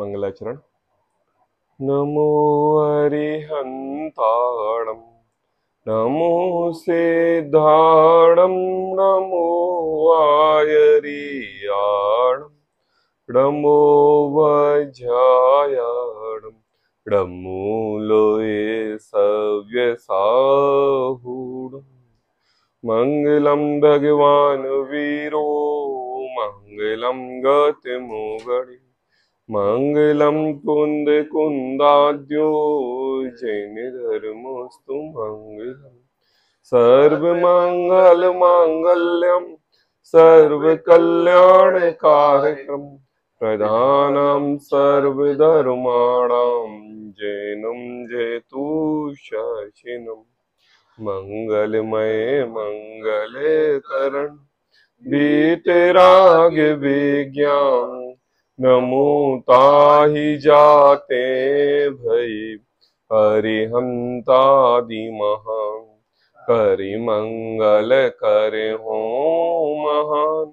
मंगलाचरण। नमो अरिहंताणं नमो सिद्धाणं नमो आयरियाणं नमो वज्रायाणं नमो लोये सव्यसाहूणम्। मंगलम भगवान वीरो मंगलम गतिमोगणि मंगलम कुंद कुंदाद्यो जैन धर्मोस्तु मंगलम। सर्व मंगल मांगल्यम सर्व कल्याण कारकम प्रधानम सर्वधर्माणां जैनम जयतु शशिनम। मंगलमय मंगले करण बीतराग विज्ञान नमो ताहि जाते भई हरिहंतादि महान। करि मंगल करे हो महान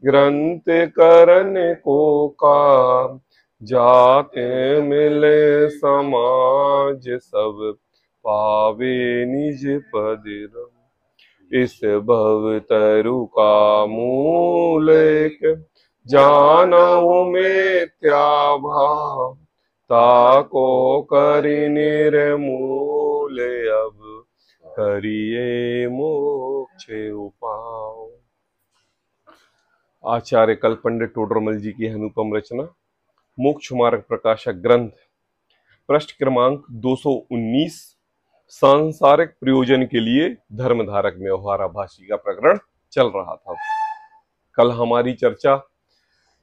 ग्रंथ करन को काम जाते मिले समाज सब पावे निज पद रम। इस भव तरु का मूल जानऊ मिथ्या भाव ताको करि निर्मूल अब करिए मोक्ष उपाव। आचार्य कल पंडित टोडरमल जी की अनुपम रचना मोक्ष मार्ग प्रकाशक ग्रंथ पृष्ठ क्रमांक 219 सांसारिक प्रयोजन के लिए धर्मधारक व्यवहाराभासी का प्रकरण चल रहा था। कल हमारी चर्चा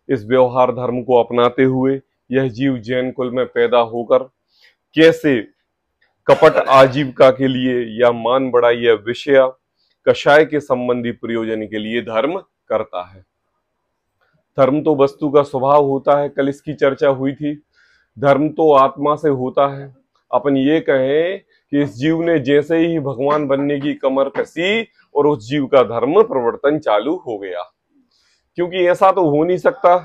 इस व्यवहार धर्म को अपनाते हुए यह जीव जैन कुल में पैदा होकर कैसे कपट आजीविका के लिए या मान बढ़ाई या विषय कषाय के संबंधी प्रयोजन के लिए धर्म करता है। धर्म तो वस्तु का स्वभाव होता है, कल इसकी चर्चा हुई थी। धर्म तो आत्मा से होता है। अपन ये कहें कि इस जीव ने जैसे ही भगवान बनने की कमर कसी और उस जीव का धर्म प्रवर्तन चालू हो गया। क्योंकि ऐसा तो हो नहीं सकता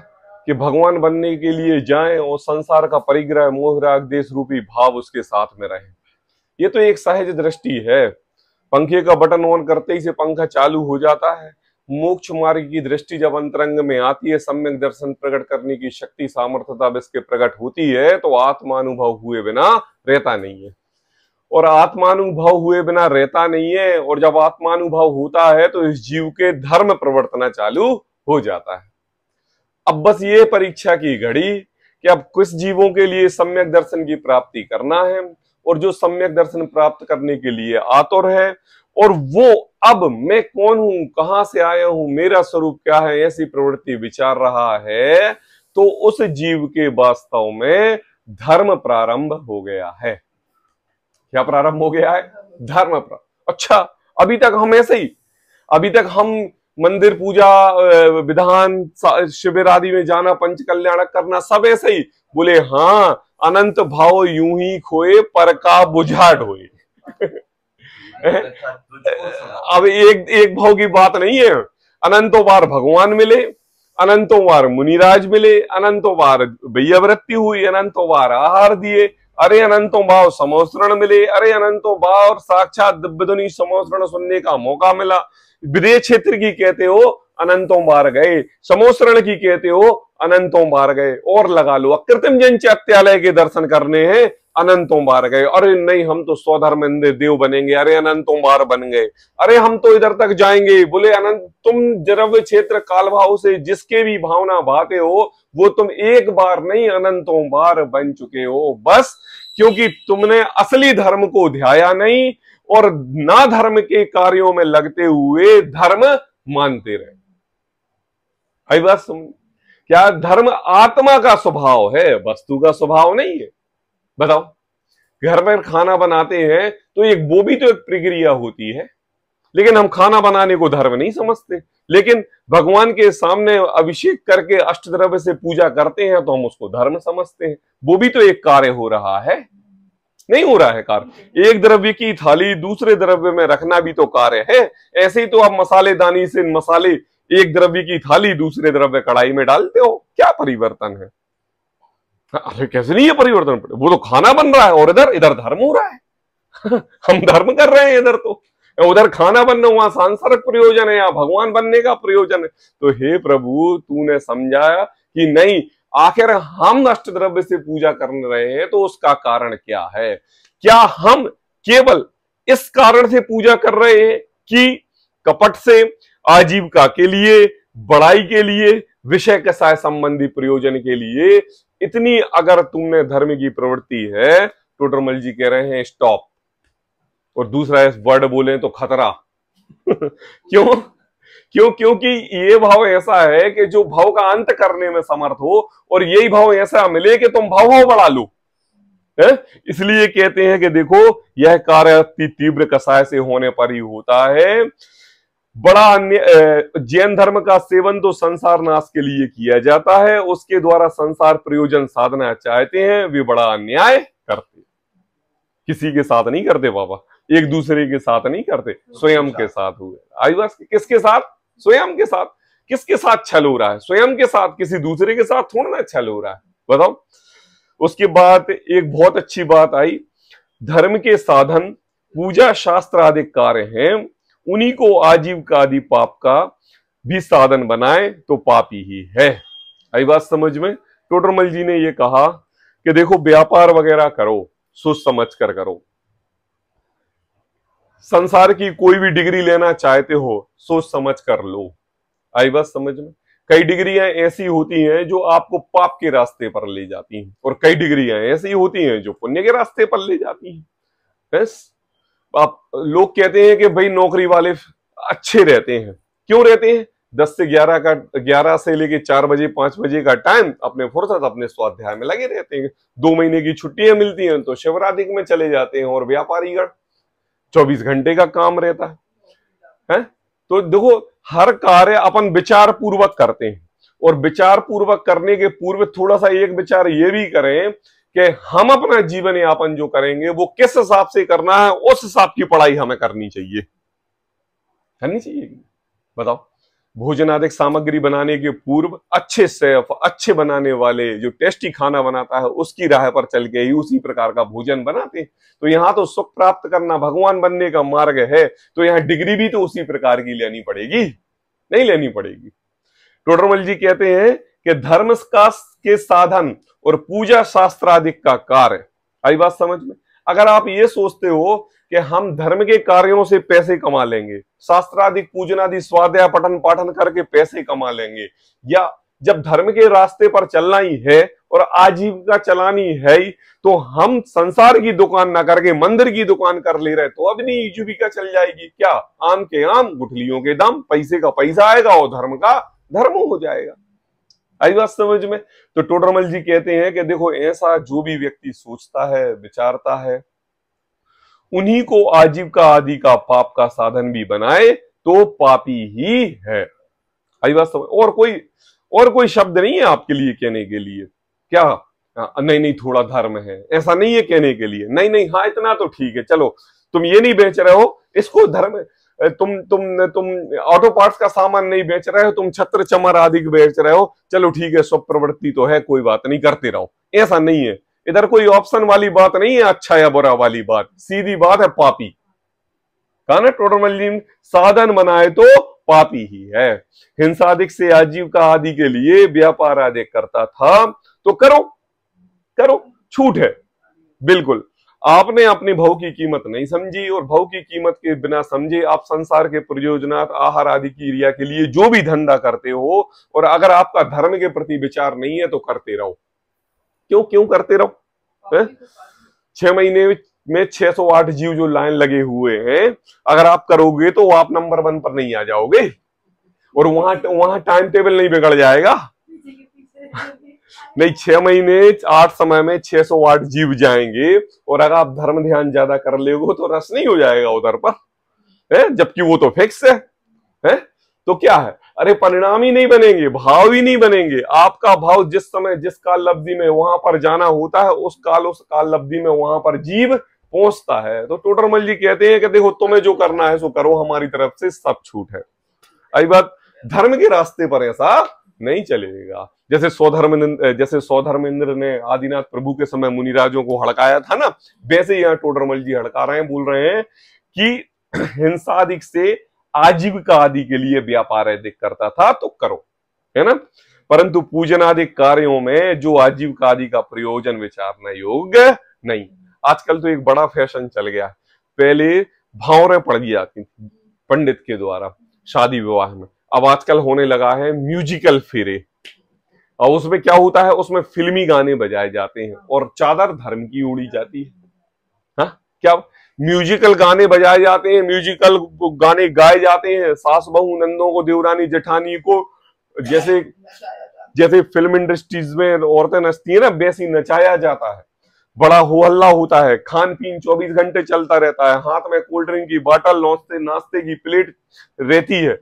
कि भगवान बनने के लिए जाएं और संसार का परिग्रह मोह राग देश रूपी भाव उसके साथ में रहे। ये तो एक सहज दृष्टि है। पंखे का बटन ऑन करते ही से पंखा चालू हो जाता है। मोक्ष मार्ग की दृष्टि जब अंतरंग में आती है, सम्यक दर्शन प्रकट करने की शक्ति सामर्थ्यता इसके प्रकट होती है, तो आत्मानुभव हुए बिना रहता नहीं है। और आत्मानुभव हुए बिना रहता नहीं है, और जब आत्मानुभव होता है तो इस जीव के धर्म प्रवर्तना चालू हो जाता है। अब बस ये परीक्षा की घड़ी कि अब किस जीवों के लिए सम्यक दर्शन की प्राप्ति करना है, और जो सम्यक दर्शन प्राप्त करने के लिए आतुर है, और वो अब मैं कौन हूं, कहां से आया हूं, मेरा स्वरूप क्या है, ऐसी प्रवृत्ति विचार रहा है, तो उस जीव के वास्तव में धर्म प्रारंभ हो गया है। क्या प्रारंभ हो गया है? धर्म प्रारंभ। अच्छा, अभी तक हम ऐसे ही, अभी तक हम मंदिर पूजा विधान शिविर आदि में जाना, पंच कल्याण करना, सब ऐसे ही बोले। हाँ, अनंत भाव यूं ही खोए पर का बुझाड़ होए। अब एक भाव की बात नहीं है। अनंतों बार भगवान मिले, अनंतों बार मुनिराज मिले, अनंतों बार वैयावृत्ति हुई, अनंतों बार आहार दिए, अरे अनंतों भाव समोसरण मिले, अरे अनंतों भाव साक्षात दिव्यध्वनि समोसरण सुनने का मौका मिला। विदेश क्षेत्र की कहते हो अनंतों बार गए, समोसरण की कहते हो अनंतों बार गए, और लगा लो अकृत्रिम जन चैत्यालय के दर्शन करने हैं, अनंतों बार गए। अरे नहीं, हम तो स्वधर्मेंद्र देव बनेंगे, अरे अनंतों बार बन गए। अरे हम तो इधर तक जाएंगे, बोले अनंत। तुम द्रव्य क्षेत्र काल भाव से जिसके भी भावना भाते हो, वो तुम एक बार नहीं अनंतों बार बन चुके हो। बस क्योंकि तुमने असली धर्म को ध्याया नहीं, और ना धर्म के कार्यों में लगते हुए धर्म मानते रहे। आई बात समझ? क्या धर्म आत्मा का स्वभाव है, वस्तु का स्वभाव नहीं है। बताओ, घर पर खाना बनाते हैं तो वो भी तो एक प्रक्रिया होती है, लेकिन हम खाना बनाने को धर्म नहीं समझते। लेकिन भगवान के सामने अभिषेक करके अष्टद्रव्य से पूजा करते हैं तो हम उसको धर्म समझते हैं। वो भी तो एक कार्य हो रहा है, नहीं हो रहा है कार्य? एक द्रव्य की थाली दूसरे द्रव्य में रखना भी तो कार्य है। ऐसे ही तो आप मसालेदानी से मसाले एक द्रव्य की थाली दूसरे द्रव्य कढ़ाई में डालते हो, क्या परिवर्तन है? अरे कैसे नहीं है परिवर्तन? वो तो खाना बन रहा है और इधर इधर धर्म हो रहा है। हम धर्म कर रहे हैं इधर, तो उधर खाना बनना, वहां सांसारिक प्रयोजन है, यहाँ भगवान बनने का प्रयोजन है। तो हे प्रभु, तूने समझाया कि नहीं, आखिर हम अष्ट द्रव्य से पूजा कर रहे हैं तो उसका कारण क्या है? क्या हम केवल इस कारण से पूजा कर रहे हैं कि कपट से, आजीविका के लिए, बड़ाई के लिए, विषय के साथ संबंधी प्रयोजन के लिए? इतनी अगर तुमने धर्म की प्रवृत्ति है, टोडरमल जी कह रहे हैं स्टॉप। और दूसरा वर्ड बोले तो खतरा। क्यों? क्योंकि ये भाव ऐसा है कि जो भाव का अंत करने में समर्थ हो, और यही भाव ऐसा मिले कि तुम भाव बढ़ा लो। इसलिए कहते हैं कि देखो, यह कार्य अति तीव्र कषाय से होने पर ही होता है। बड़ा अन्य जैन धर्म का सेवन तो संसार नाश के लिए किया जाता है, उसके द्वारा संसार प्रयोजन साधना चाहते हैं, वे बड़ा अन्याय करते। किसी के साथ नहीं करते बाबा, एक दूसरे के साथ नहीं करते, स्वयं के साथ हुए। आई बात? किसके साथ? स्वयं के साथ। किसके साथ छल हो रहा है? स्वयं के साथ, किसी दूसरे के साथ थोड़ा ना छल हो रहा है, बताओ। उसके बाद एक बहुत अच्छी बात आई, धर्म के साधन पूजा शास्त्र आदि कार्य हैं, उन्हीं को आजीविका आदि पाप का भी साधन बनाए तो पापी ही है। आई बात समझ में? टोडरमल जी ने ये कहा कि देखो, व्यापार वगैरह करो, सोच समझ कर करो। संसार की कोई भी डिग्री लेना चाहते हो, सोच समझ कर लो। आई बात समझ में? कई डिग्रियां ऐसी होती हैं जो आपको पाप के रास्ते पर ले जाती हैं, और कई डिग्रियां ऐसी होती हैं जो पुण्य के रास्ते पर ले जाती हैं। बस आप लोग कहते हैं कि भाई नौकरी वाले अच्छे रहते हैं। क्यों रहते हैं? 10 से 11 से लेके 4 बजे 5 बजे का टाइम अपने फुर्सत, अपने स्वाध्याय में लगे रहते हैं। 2 महीने की छुट्टियां मिलती हैं तो शिवरात्रि में चले जाते हैं, और व्यापारीगण 24 घंटे का काम रहता है। तो देखो, हर कार्य अपन विचार पूर्वक करते हैं, और विचार पूर्वक करने के पूर्व थोड़ा सा एक विचार ये भी करें कि हम अपना जीवन यापन जो करेंगे वो किस हिसाब से करना है, उस हिसाब की पढ़ाई हमें करनी चाहिए। बताओ। भोजनादिक सामग्री बनाने के पूर्व अच्छे शेफ, अच्छे बनाने वाले जो टेस्टी खाना बनाता है, उसकी राह पर चल के ही उसी प्रकार का भोजन बनाते हैं। तो यहाँ तो सुख प्राप्त करना भगवान बनने का मार्ग है, तो यहाँ डिग्री भी तो उसी प्रकार की लेनी पड़ेगी, नहीं लेनी पड़ेगी। टोडरमल जी कहते हैं कि धर्म के साधन और पूजा शास्त्रादिक का कार्य। आई बात समझ में? अगर आप ये सोचते हो कि हम धर्म के कार्यों से पैसे कमा लेंगे, शास्त्रादिक पूजनादि स्वाध्याय पठन पाठन करके पैसे कमा लेंगे, या जब धर्म के रास्ते पर चलना ही है और आजीविका चलानी है ही, तो हम संसार की दुकान ना करके मंदिर की दुकान कर ले रहे, तो अपनी आजीविका चल जाएगी क्या? आम के आम, गुठलियों के दाम, पैसे का पैसा आएगा और धर्म का धर्म हो जाएगा। आई बात समझ में? तो टोडरमल जी कहते हैं कि देखो, ऐसा जो भी व्यक्ति सोचता है, विचारता है, उन्हीं को आजीविका आदि का पाप का साधन भी बनाए तो पापी ही है। आई बात समझ? और कोई शब्द नहीं है आपके लिए कहने के लिए क्या? नहीं थोड़ा धर्म है, ऐसा नहीं है कहने के लिए। नहीं हाँ, इतना तो ठीक है, चलो तुम ये नहीं बेच रहे हो, इसको धर्म, तुम ऑटो पार्ट्स का सामान नहीं बेच रहे हो, तुम छत्र चमर आदि बेच रहे हो, चलो ठीक है, सब प्रवृत्ति तो है, कोई बात नहीं, करते रहो। ऐसा नहीं है, इधर कोई ऑप्शन वाली बात नहीं है, अच्छा या बुरा वाली बात, सीधी बात है, पापी। कहा ना टोडरमल जी, साधन बनाए तो पापी ही है। हिंसादिक से आजीविका आदि के लिए व्यापार आदि करता था तो करो, छूट है बिल्कुल। आपने अपने भाव की कीमत नहीं समझी, और भाव की कीमत के बिना समझे आप संसार के प्रयोजनात, आहार आदि की क्रिया के लिए जो भी धंधा करते हो, और अगर आपका धर्म के प्रति विचार नहीं है तो करते रहो। क्यों करते रहो? 6 महीने में 608 जीव जो लाइन लगे हुए हैं, अगर आप करोगे तो आप नंबर 1 पर नहीं आ जाओगे, और वहां टाइम टेबल नहीं बिगड़ जाएगा। नहीं, 6 महीने 8 समय में 608 जीव जाएंगे, और अगर आप धर्म ध्यान ज्यादा कर लोगे तो रस नहीं हो जाएगा उधर पर, जबकि वो तो फिक्स है? तो क्या है? अरे परिणाम ही नहीं बनेंगे, भाव ही नहीं बनेंगे। आपका भाव जिस समय, जिस काल लब्धि में वहां पर जाना होता है, उस काल लब्धि में वहां पर जीव पहुंचता है। तो टोडरमल जी कहते हैं कि देखो, तुम्हें जो करना है सो करो, हमारी तरफ से सब छूट है। आई बात? धर्म के रास्ते पर ऐसा नहीं चलेगा। जैसे सौधर्मेंद्र ने आदिनाथ प्रभु के समय मुनिराजों को हड़काया था ना, वैसे यहाँ टोडरमल जी हड़का रहे हैं, बोल रहे हैं कि हिंसादिक से आजीविका आदि के लिए व्यापार अधिक करता था तो करो, है ना, परंतु पूजनादिक कार्यों में जो आजीविका आदि का प्रयोजन विचारना योग्य नहीं। आजकल तो एक बड़ा फैशन चल गया, पहले भावरें पड़ जाती थी पंडित के द्वारा शादी विवाह में, अब आजकल होने लगा है म्यूजिकल फेरे, और उसमें क्या होता है, उसमें फिल्मी गाने बजाए जाते हैं और चादर धर्म की उड़ी जाती है। हाँ, क्या म्यूजिकल गाने बजाए जाते हैं, म्यूजिकल गाने गाए जाते हैं, सास बहू नंदों को, देवरानी जेठानी को, जैसे फिल्म इंडस्ट्रीज में औरतें नचती है ना, वैसी नचाया जाता है, बड़ा हो हल्ला होता है, खान पीन 24 घंटे चलता रहता है, हाथ में कोल्ड ड्रिंक की बोतल, नाश्ते की प्लेट रहती है।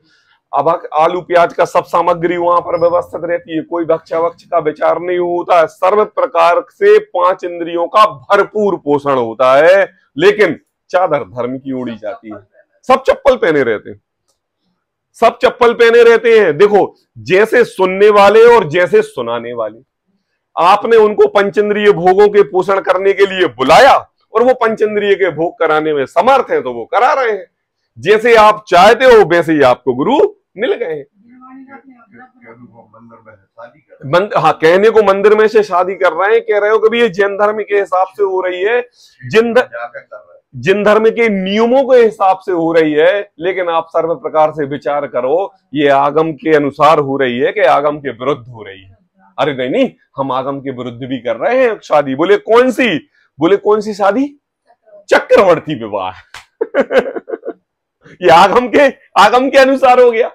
अब आलू प्याज का सब सामग्री वहां पर व्यवस्थित रहती है, कोई भक्षा वक्ष का विचार नहीं होता है, सर्व प्रकार से 5 इंद्रियों का भरपूर पोषण होता है, लेकिन चादर धर्म की उड़ी जाती है। सब चप्पल पहने रहते हैं, सब चप्पल पहने रहते हैं। देखो, जैसे सुनने वाले और जैसे सुनाने वाले, आपने उनको पंचेंद्रिय भोगों के पोषण करने के लिए बुलाया और वो पंचेंद्रिय के भोग कराने में समर्थ हैं तो वो करा रहे हैं, जैसे आप चाहते हो वैसे ही आपको गुरु मिल गए हैं। हाँ, कहने को मंदिर में से शादी कर रहे हैं, कह रहे हो कि ये जैन धर्म के हिसाब से हो रही है, जिन धर्म के नियमों के हिसाब से हो रही है, लेकिन आप सर्व प्रकार से विचार करो, ये आगम के अनुसार हो रही है कि आगम के विरुद्ध हो रही है। अरे नहीं, हम आगम के विरुद्ध भी कर रहे हैं शादी। बोले कौन सी? बोले कौन सी शादी? चक्रवर्ती विवाह। ये आगम के अनुसार हो गया।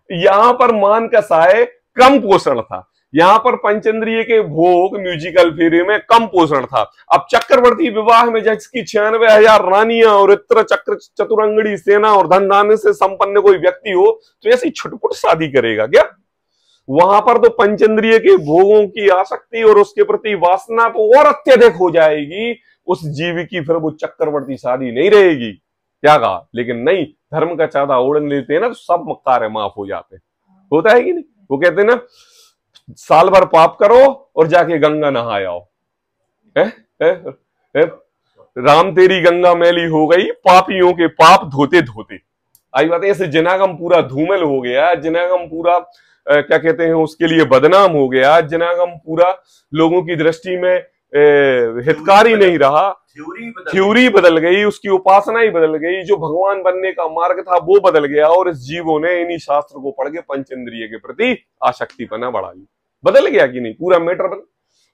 यहां पर मान का साय कम पोषण था, यहां पर पंचेंद्रिय के भोग म्यूजिकल फेरे में कम पोषण था। अब चक्रवर्ती विवाह में जिसकी 96,000 रानियां और इत्र चक्र चतुरंगड़ी सेना और धन धान्य से संपन्न कोई व्यक्ति हो तो ऐसी छुटपुट शादी करेगा क्या? वहां पर तो पंचेंद्रिय के भोगों की आसक्ति और उसके प्रति वासना तो और अत्यधिक हो जाएगी, उस जीव की फिर वो चक्रवर्ती शादी नहीं रहेगी। क्या कहा? लेकिन नहीं, धर्म का चादा ओढ़ लेते हैं ना तो सब कार्य माफ हो जाते हैं। होता है कि नहीं? वो कहते हैं ना, साल भर पाप करो और जाके गंगा नहा आओ। राम तेरी गंगा मैली हो गई, पापियों के पाप धोते धोते। आई बात है, ऐसे जिनागम पूरा धूमिल हो गया, जिनागम पूरा क्या कहते हैं उसके लिए बदनाम हो गया, जिनागम पूरा लोगों की दृष्टि में हितकारी नहीं रहा, थ्योरी बदल गई, उसकी उपासना ही बदल गई, जो भगवान बनने का मार्ग था वो बदल गया, और इस जीवों ने इन्हीं शास्त्र को पढ़ के पंचेंद्रिय के प्रति आसक्ति पना बढ़ा ली। बदल गया कि नहीं? पूरा मैटर बदल।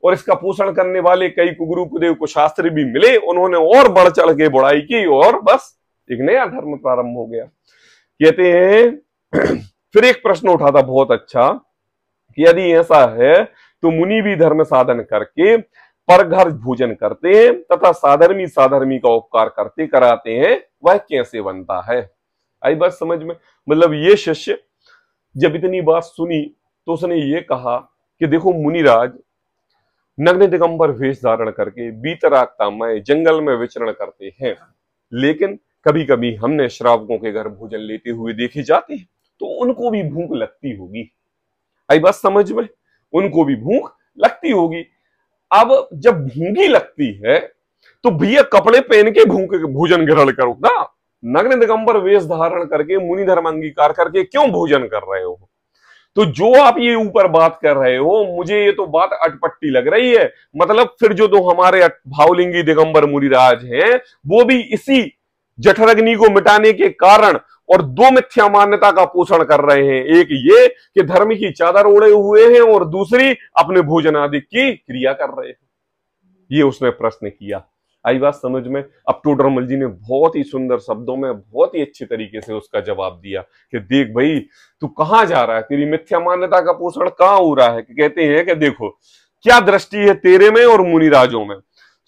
और इसका पोषण करने वाले कई कुगुरु कुदेव को शास्त्र भी मिले, उन्होंने और बढ़ चढ़ के बुराई की और बस एक नया धर्म प्रारंभ हो गया। कहते हैं फिर एक प्रश्न उठा था बहुत अच्छा कि यदि ऐसा है तो मुनि भी धर्म साधन करके पर घर भोजन करते हैं तथा साधर्मी का उपकार करते कराते हैं, वह कैसे बनता है? आई बात समझ में? मतलब ये शिष्य जब इतनी बात सुनी तो उसने ये कहा कि देखो मुनिराज नग्न दिगंबर वेश धारण करके बीतरागतामय जंगल में विचरण करते हैं, लेकिन कभी कभी हमने श्रावकों के घर भोजन लेते हुए देखे जाते हैं, तो उनको भी भूख लगती होगी। आई बात समझ में? उनको भी भूख लगती होगी। अब जब भूखी लगती है तो भैया कपड़े पहन के भोजन ग्रहण करो ना, नग्न दिगंबर वेश धारण करके मुनि धर्म अंगीकार करके क्यों भोजन कर रहे हो? तो जो आप ये ऊपर बात कर रहे हो, मुझे ये तो बात अटपट्टी लग रही है। मतलब फिर जो दो हमारे भावलिंगी दिगंबर मुनिराज हैं, वो भी इसी जठरग्नि को मिटाने के कारण और दो मिथ्या मान्यता का पोषण कर रहे हैं। एक ये कि धर्म की चादर ओढ़े हुए हैं और दूसरी अपने भोजन आदि की क्रिया कर रहे हैं। ये उसने प्रश्न किया। आई बात समझ में? अब टोडरमल जी ने बहुत ही सुंदर शब्दों में बहुत ही अच्छे तरीके से उसका जवाब दिया कि देख भाई, तू कहां जा रहा है, तेरी मिथ्या मान्यता का पोषण कहां हो रहा है? कि कहते हैं कि देखो क्या दृष्टि है तेरे में और मुनिराजों में,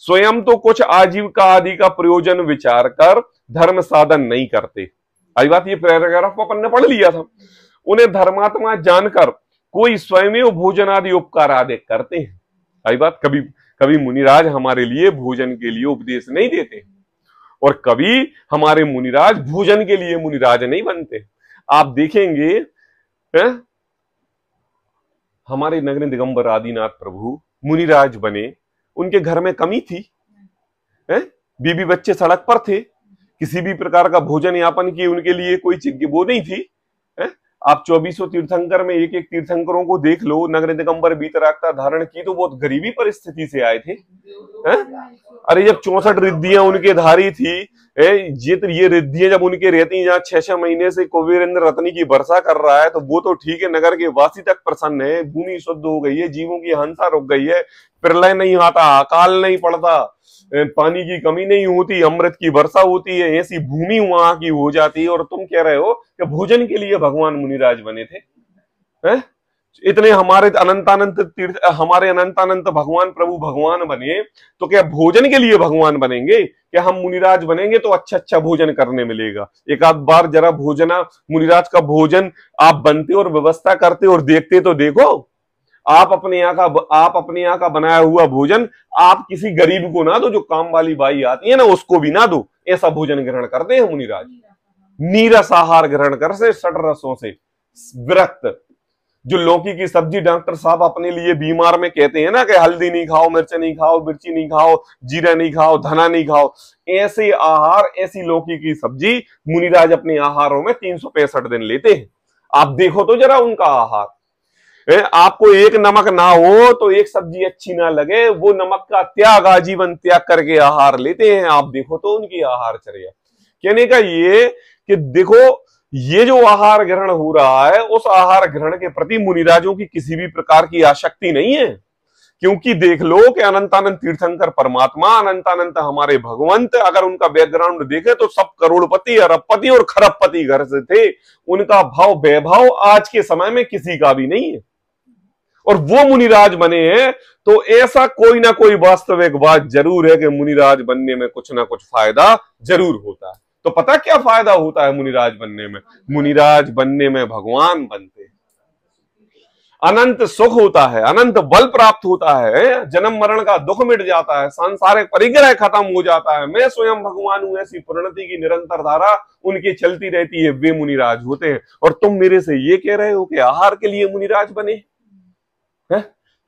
स्वयं तो कुछ आजीविका आदि का प्रयोजन विचार कर धर्म साधन नहीं करते। आई बात, ये पैराग्राफ अपन ने पढ़ लिया था। उन्हें धर्मात्मा जानकर कोई स्वयं भोजन आदि उपकार आदि करते हैं। आई बात, कभी मुनिराज हमारे लिए भोजन के लिए उपदेश नहीं देते और कभी हमारे मुनिराज भोजन के लिए मुनिराज नहीं बनते। आप देखेंगे हमारे नगरी दिगंबर आदिनाथ प्रभु मुनिराज बने, उनके घर में कमी थी, बीबी बच्चे सड़क पर थे, किसी भी प्रकार का भोजन यापन की उनके लिए कोई वो नहीं थी। आप 2400 तीर्थंकर में एक एक तीर्थंकरों को देख लो, नगर दिगंबर बीतरागता धारण की तो बहुत गरीबी परिस्थिति से आए थे। अरे जब 64 रिद्धियां उनके धारी थी, ये रिद्धियां जब उनके रहती, जहाँ 6-6 महीने से कुबेरेंद्र रत्नी की वर्षा कर रहा है, तो वो तो ठीक है, नगर के वासी तक प्रसन्न है, भूमि शुद्ध हो गई है, जीवों की हंसा रुक गई है, प्रलय नहीं आता, अकाल नहीं पड़ता, पानी की कमी नहीं होती, अमृत की वर्षा होती है, ऐसी भूमि वहां की हो जाती है। और तुम कह रहे हो कि भोजन के लिए भगवान मुनिराज बने थे, हैं? इतने हमारे अनंतानंत भगवान प्रभु भगवान बने, तो क्या भोजन के लिए भगवान बनेंगे? क्या हम मुनिराज बनेंगे तो अच्छा अच्छा भोजन करने मिलेगा? एक आध बार जरा मुनिराज का भोजन आप बनते और व्यवस्था करते और देखते तो देखो। आप अपने यहाँ का बनाया हुआ भोजन आप किसी गरीब को ना दो, जो काम वाली बाई आती है ना उसको भी ना दो, ऐसा भोजन ग्रहण करते हैं मुनिराज। नीरस आहार ग्रहण कर से, षड रसों से विरक्त। जो लौकी की सब्जी डॉक्टर साहब अपने लिए बीमार में कहते हैं ना कि हल्दी नहीं खाओ, मिर्च नहीं खाओ, मिर्ची नहीं खाओ, जीरा नहीं खाओ, धना नहीं खाओ, ऐसे आहार, ऐसी लौकी की सब्जी मुनिराज अपने आहारों में 365 दिन लेते हैं। आप देखो तो जरा उनका आहार। आपको एक नमक ना हो तो एक सब्जी अच्छी ना लगे, वो नमक का त्याग, आजीवन त्याग करके आहार लेते हैं। आप देखो तो उनकी आहार चर्या। कहने का ये कि देखो, ये जो आहार ग्रहण हो रहा है, उस आहार ग्रहण के प्रति मुनिराजों की किसी भी प्रकार की आसक्ति नहीं है। क्योंकि देख लो कि अनंतानंद तीर्थंकर परमात्मा, अनंतानंद हमारे भगवंत, अगर उनका बैकग्राउंड देखे तो सब करोड़पति, अरबपति और खरबपति घर से थे। उनका भाव वैभव आज के समय में किसी का भी नहीं है, और वो मुनिराज बने हैं। तो ऐसा कोई ना कोई वास्तविक बात जरूर है कि मुनिराज बनने में कुछ ना कुछ फायदा जरूर होता है। तो पता क्या फायदा होता है मुनिराज बनने में? मुनिराज बनने में भगवान बनते हैं, अनंत सुख होता है, अनंत बल प्राप्त होता है, जन्म मरण का दुख मिट जाता है, सांसारिक परिग्रह खत्म हो जाता है। मैं स्वयं भगवान हूं, ऐसी प्रणति की निरंतर धारा उनकी चलती रहती है, वे मुनिराज होते हैं। और तुम मेरे से ये कह रहे हो कि आहार के लिए मुनिराज बने?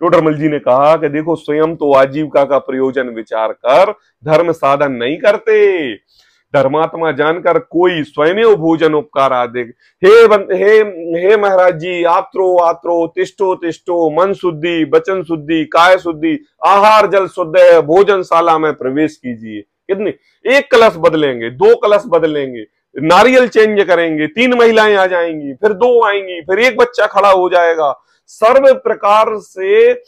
टोडरमल जी ने कहा कि देखो, स्वयं तो आजीविका का प्रयोजन विचार कर धर्म साधन नहीं करते, धर्मात्मा जानकर कोई स्वयं भोजन उपकार आदि। हे महाराज जी, आत्रो आत्रो, तिष्ठो तिष्ठो, मन शुद्धि, वचन शुद्धि, काय शुद्धि, आहार जल शुद्ध है, भोजनशाला में प्रवेश कीजिए। कितने? 1 कलश बदलेंगे, 2 कलश बदलेंगे, नारियल चेंज करेंगे, 3 महिलाएं आ जाएंगी, फिर 2 आएंगी, फिर 1 बच्चा खड़ा हो जाएगा। सर्व प्रकार से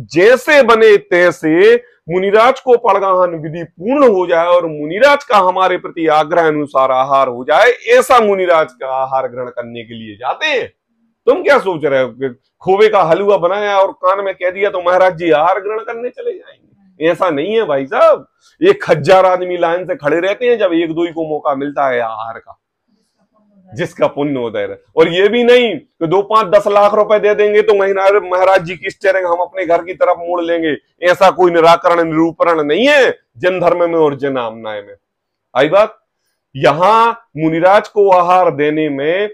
जैसे बने तैसे मुनिराज को पड़गाहन विधि पूर्ण हो जाए और मुनिराज का हमारे प्रति आग्रह अनुसार आहार हो जाए, ऐसा मुनिराज का आहार ग्रहण करने के लिए जाते हैं। तुम क्या सोच रहे हो? खोवे का हलवा बनाया और कान में कह दिया तो महाराज जी आहार ग्रहण करने चले जाएंगे? ऐसा नहीं है भाई साहब। 1000 आदमी लाइन से खड़े रहते हैं जब 1-2 को मौका मिलता है आहार का, जिसका पुण्य उदय है। और ये भी नहीं कि 2-5-10 लाख रुपए दे देंगे तो महाराज जी की स्टेयरिंग हम अपने घर की तरफ मोड़ लेंगे। ऐसा कोई निराकरण निरूपण नहीं है जन धर्म में और जन आमनाय में। आई बात? यहां मुनिराज को आहार देने में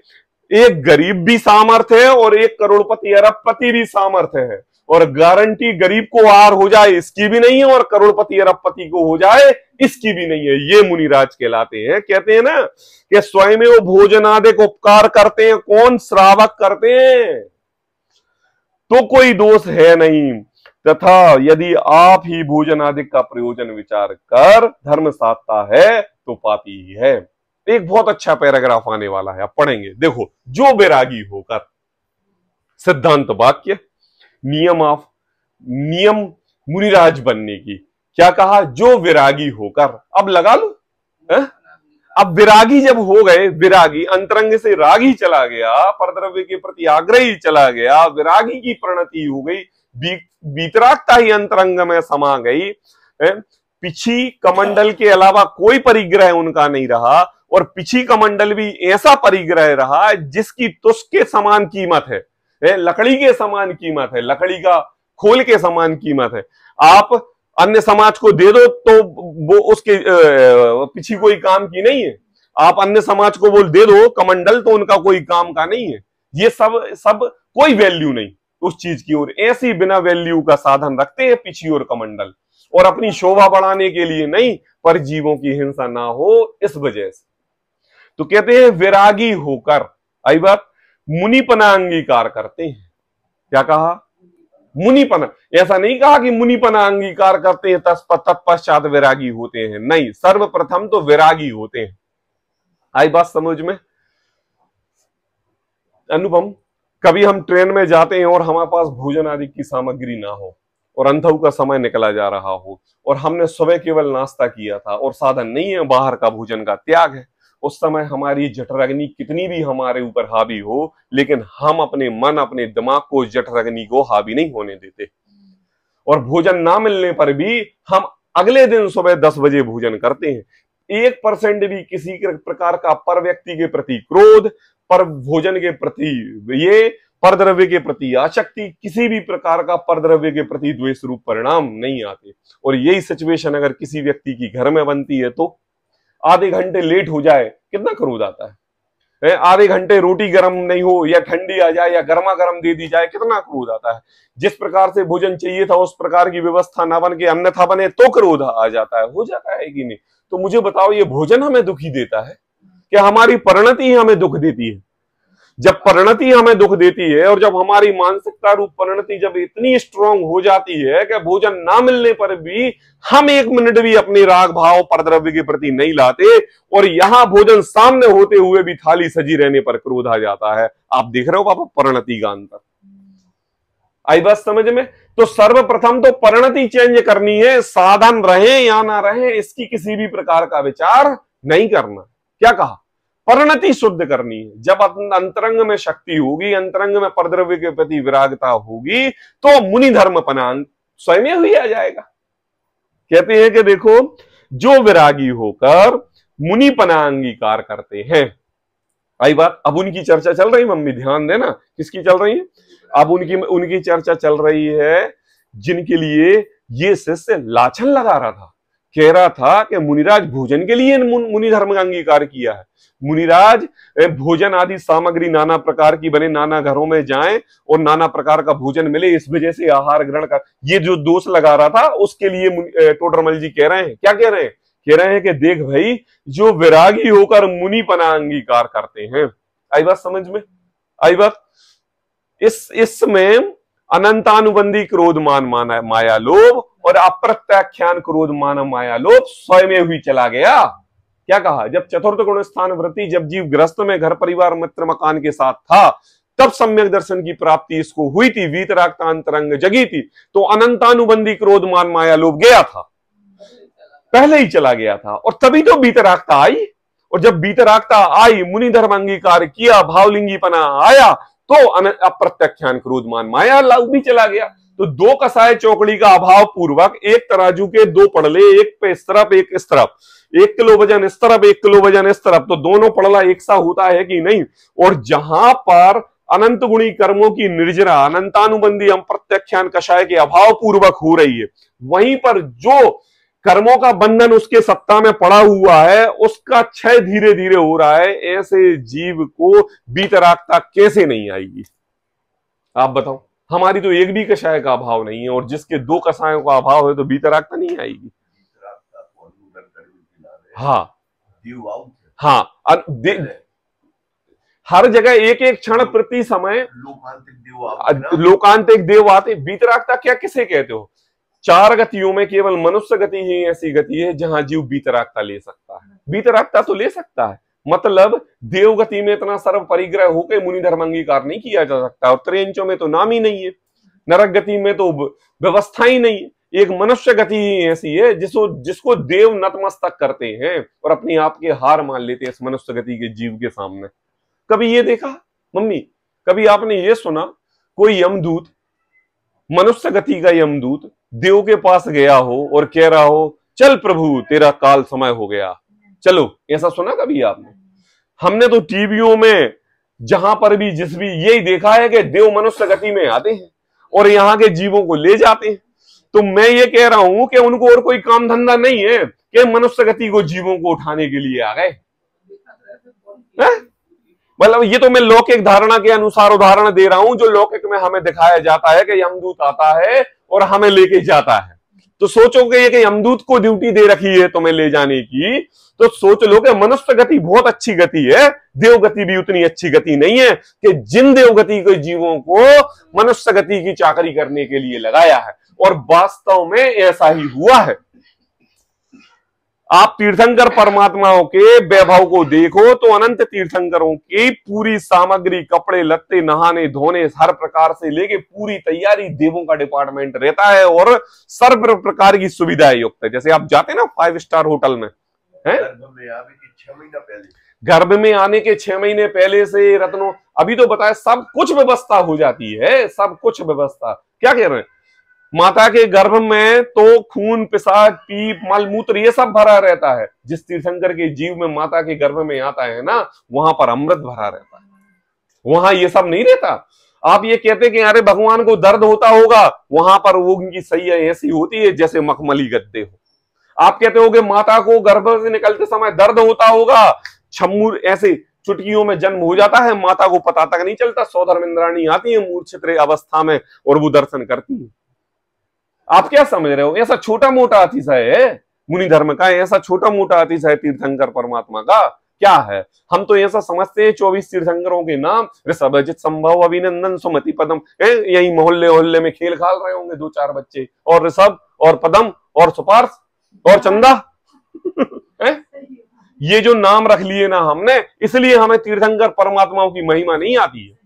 एक गरीब भी सामर्थ्य है और 1 करोड़पति अरबपति भी सामर्थ्य है, और गारंटी गरीब को आहार हो जाए इसकी भी नहीं है, और करोड़पति अरबपति को हो जाए इसकी भी नहीं है। ये मुनिराज कहलाते हैं। कहते हैं ना कि स्वयं वो भोजनादिक उपकार करते हैं। कौन? श्रावक करते हैं, तो कोई दोष है नहीं। तथा यदि आप ही भोजनादिक का प्रयोजन विचार कर धर्म साधता है तो पापी ही है। एक बहुत अच्छा पैराग्राफ आने वाला है, आप पढ़ेंगे, देखो। जो वैरागी होकर, सिद्धांत वाक्य, नियम मुनिराज बनने की क्या कहा? जो वैरागी होकर। अब लगा लो, अब विरागी जब हो गए, विरागी अंतरंग से रागी चला गया, परद्रव्य के प्रति आग्रही चला गया, विरागी की प्रणति हो गई, बीतरागता ही अंतरंग में समा गई, पिछी कमंडल के अलावा कोई परिग्रह उनका नहीं रहा, और पिछी कमंडल भी ऐसा परिग्रह रहा जिसकी तुष के समान कीमत है, लकड़ी के समान कीमत है, लकड़ी का खोल के समान कीमत है। आप अन्य समाज को दे दो तो वो उसके पीछे कोई काम की नहीं है। आप अन्य समाज को बोल दे दो कमंडल, तो उनका कोई काम का नहीं है। ये सब कोई वैल्यू नहीं, उस चीज की ओर, ऐसी बिना वैल्यू का साधन रखते हैं पीछी ओर कमंडल, और अपनी शोभा बढ़ाने के लिए नहीं, पर जीवों की हिंसा ना हो इस वजह से। तो कहते हैं विरागी होकर, आई बात, मुनिपना अंगीकार करते हैं। क्या कहा? मुनिपना। ऐसा नहीं कहा कि मुनिपना अंगीकार करते हैं तत्पश्चात विरागी होते हैं, नहीं, सर्वप्रथम तो विरागी होते हैं। आई बात समझ में? अनुपम, कभी हम ट्रेन में जाते हैं और हमारे पास भोजन आदि की सामग्री ना हो और अंधव का समय निकला जा रहा हो, और हमने सुबह केवल नाश्ता किया था और साधन नहीं है, बाहर का भोजन का त्याग है, उस समय हमारी जठराग्नि कितनी भी हमारे ऊपर हावी हो, लेकिन हम अपने मन, अपने दिमाग को, जठराग्नि को हावी नहीं होने देते, और भोजन ना मिलने पर भी हम अगले दिन सुबह 10 बजे भोजन करते हैं। 1% भी किसी प्रकार का पर व्यक्ति के प्रति क्रोध, पर भोजन के प्रति ये, परद्रव्य के प्रति आसक्ति, किसी भी प्रकार का परद्रव्य के प्रति द्वेष रूप परिणाम नहीं आते। और यही सिचुएशन अगर किसी व्यक्ति की घर में बनती है तो आधे घंटे लेट हो जाए कितना क्रोध आता है, आधे घंटे रोटी गर्म नहीं हो या ठंडी आ जाए या गर्मा गर्म दे दी जाए कितना क्रोध आता है। जिस प्रकार से भोजन चाहिए था उस प्रकार की व्यवस्था ना बन के अन्यथा बने तो क्रोध आ जाता है, हो जाता है कि नहीं? तो मुझे बताओ, ये भोजन हमें दुखी देता है कि हमारी परिणति ही हमें दुख देती है? जब परिणति हमें दुख देती है और जब हमारी मानसिकता रूप परिणति जब इतनी स्ट्रांग हो जाती है कि भोजन ना मिलने पर भी हम 1 मिनट भी अपने राग भाव परद्रव्य के प्रति नहीं लाते, और यहां भोजन सामने होते हुए भी थाली सजी रहने पर क्रोध आ जाता है। आप देख रहे हो पापा परिणति का अंतर? आई बात समझ में? तो सर्वप्रथम तो परिणति चेंज करनी है, साधन रहे या ना रहे इसकी किसी भी प्रकार का विचार नहीं करना। क्या कहा? परिणति शुद्ध करनी है। जब अंतरंग में शक्ति होगी, अंतरंग में परद्रव्य के प्रति विरागता होगी, तो मुनि धर्म पनांग स्वयं ही आ जाएगा। कहते हैं कि देखो, जो विरागी होकर मुनि पना अंगीकार करते हैं। आई बात? अब उनकी चर्चा चल रही, मम्मी ध्यान देना, किसकी चल रही है? अब उनकी चर्चा चल रही है जिनके लिए ये शिष्य लाछन लगा रहा था, कह रहा था कि मुनिराज भोजन के लिए मुनि धर्म का अंगीकार किया है। मुनिराज भोजन आदि सामग्री नाना प्रकार की बने, नाना घरों में जाएं और नाना प्रकार का भोजन मिले, इस वजह से आहार ग्रहण का ये जो दोष लगा रहा था उसके लिए टोडरमल जी कह रहे हैं, क्या कह रहे हैं? कह रहे हैं कि देख भाई, जो विरागी होकर मुनि पना अंगीकार करते हैं। आई बात समझ में? आई बात? इसमें अनंतानुबंधी क्रोध मान माया लोभ और अप्रत्याख्यान क्रोध मान माया लोभ स्वयं ही चला गया। क्या कहा? जब चतुर्थ गुण स्थान वृत्ति, जब जीव गृहस्थ में घर परिवार मित्र मकान के साथ था, तब सम्यक दर्शन की प्राप्ति इसको हुई थी, वीतरागता अंतरंग जगी थी, तो अनंतानुबंधी क्रोध मान माया लोभ गया था, पहले ही चला गया था, और तभी तो वीतरागता आई। और जब वीतरागता आई, मुनि धर्म अंगीकार किया, भावलिंगीपना आया, तो अप्रत्याख्यान क्रोध मान माया लोभ भी चला गया। तो 2 कसाय चौकड़ी का अभाव पूर्वक एक तराजू के 2 पड़ले, एक पे इस तरफ एक इस तरफ, 1 किलो वजन इस तरफ 1 किलो वजन इस तरफ, तो दोनों पड़ला एक सा होता है कि नहीं? और जहां पर अनंत गुणी कर्मों की निर्जरा अनंतानुबंधी अप्रत्याख्यान कषाय के अभाव पूर्वक हो रही है, वहीं पर जो कर्मों का बंधन उसके सत्ता में पड़ा हुआ है उसका क्षय धीरे धीरे हो रहा है। ऐसे जीव को वीतरागता कैसे नहीं आएगी? आप बताओ। हमारी तो एक भी कषाय का अभाव नहीं है, और जिसके 2 कषायों का अभाव है तो वीतरागता नहीं आएगी। हाँ हाँ, हर जगह एक एक क्षण प्रति समय लोकांतिक देव आते। वीतरागता क्या किसे कहते हो? 4 गतियों में केवल मनुष्य गति ही ऐसी गति है जहां जीव वीतरागता ले सकता है। वीतरागता तो ले सकता है, मतलब देव गति में इतना सर्व परिग्रह होकर मुनि धर्म अंगीकार नहीं किया जा सकता, और त्रियंचों में तो नाम ही नहीं है, नरक गति में तो व्यवस्था ही नहीं है। एक मनुष्य गति ही ऐसी है जिसको देव नतमस्तक करते हैं और अपने आप के हार मान लेते हैं इस मनुष्य गति के जीव के सामने। कभी ये देखा मम्मी, कभी आपने ये सुना कोई यमदूत, मनुष्य गति का यमदूत देव के पास गया हो और कह रहा हो चल प्रभु तेरा काल समय हो गया, चलो? ऐसा सुना कभी आपने? हमने तो टीवियों में जहां पर भी जिस भी यही देखा है कि देव मनुष्य गति में आते हैं और यहाँ के जीवों को ले जाते हैं। तो मैं ये कह रहा हूं कि उनको और कोई काम धंधा नहीं है कि मनुष्य गति को जीवों को उठाने के लिए आ गए। मतलब ये तो मैं लौकिक धारणा के अनुसार उदाहरण दे रहा हूं, जो लौकिक में हमें दिखाया जाता है कि यमदूत आता है और हमें लेके जाता है। तो सोचोगे कि यमदूत को ड्यूटी दे रखी है तुम्हें ले जाने की, तो सोच लो कि मनुष्य गति बहुत अच्छी गति है, देवगति भी उतनी अच्छी गति नहीं है कि जिन देवगति के जीवों को मनुष्य गति की चाकरी करने के लिए लगाया है। और वास्तव में ऐसा ही हुआ है। आप तीर्थंकर परमात्माओं के वैभव को देखो तो अनंत तीर्थंकरों की पूरी सामग्री, कपड़े लत्ते, नहाने धोने, हर प्रकार से लेके पूरी तैयारी देवों का डिपार्टमेंट रहता है और सर्व प्रकार की सुविधाएं युक्त है। जैसे आप जाते हैं ना 5 स्टार होटल में, हैं? गर्भ में आने के 6 महीने पहले से रत्नों, अभी तो बताया सब कुछ व्यवस्था हो जाती है, सब कुछ व्यवस्था। क्या कह रहे हैं? माता के गर्भ में तो खून, पिशाच, पीप, मल मूत्र ये सब भरा रहता है। जिस तीर्थंकर के जीव में माता के गर्भ में आता है ना, वहां पर अमृत भरा रहता है, वहां ये सब नहीं रहता। आप ये कहते कि अरे भगवान को दर्द होता होगा, वहां पर वो उनकी सही ऐसी होती है जैसे मखमली गद्दे हो। आप कहते हो कि माता को गर्भ से निकलते समय दर्द होता होगा, छम्मूर ऐसे चुटकियों में जन्म हो जाता है, माता को पता तक नहीं चलता, सौधर्म इंद्राणी आती है मूर्छित अवस्था में और वो दर्शन करती है। आप क्या समझ रहे हो? ऐसा छोटा मोटा अतिशय है मुनि धर्म का, ऐसा छोटा मोटा अतिशय तीर्थंकर परमात्मा का क्या है? हम तो ऐसा समझते हैं 24 तीर्थंकरों के नाम ऋषभजित, संभव, अभिनंदन, सुमति, पदम, यही मोहल्ले मोहल्ले में खेल खाल रहे होंगे 2-4 बच्चे, और ऋषभ और पदम और सुपार्श और चंदा ये जो नाम रख लिए ना हमने, इसलिए हमें तीर्थंकर परमात्माओं की महिमा नहीं आती है।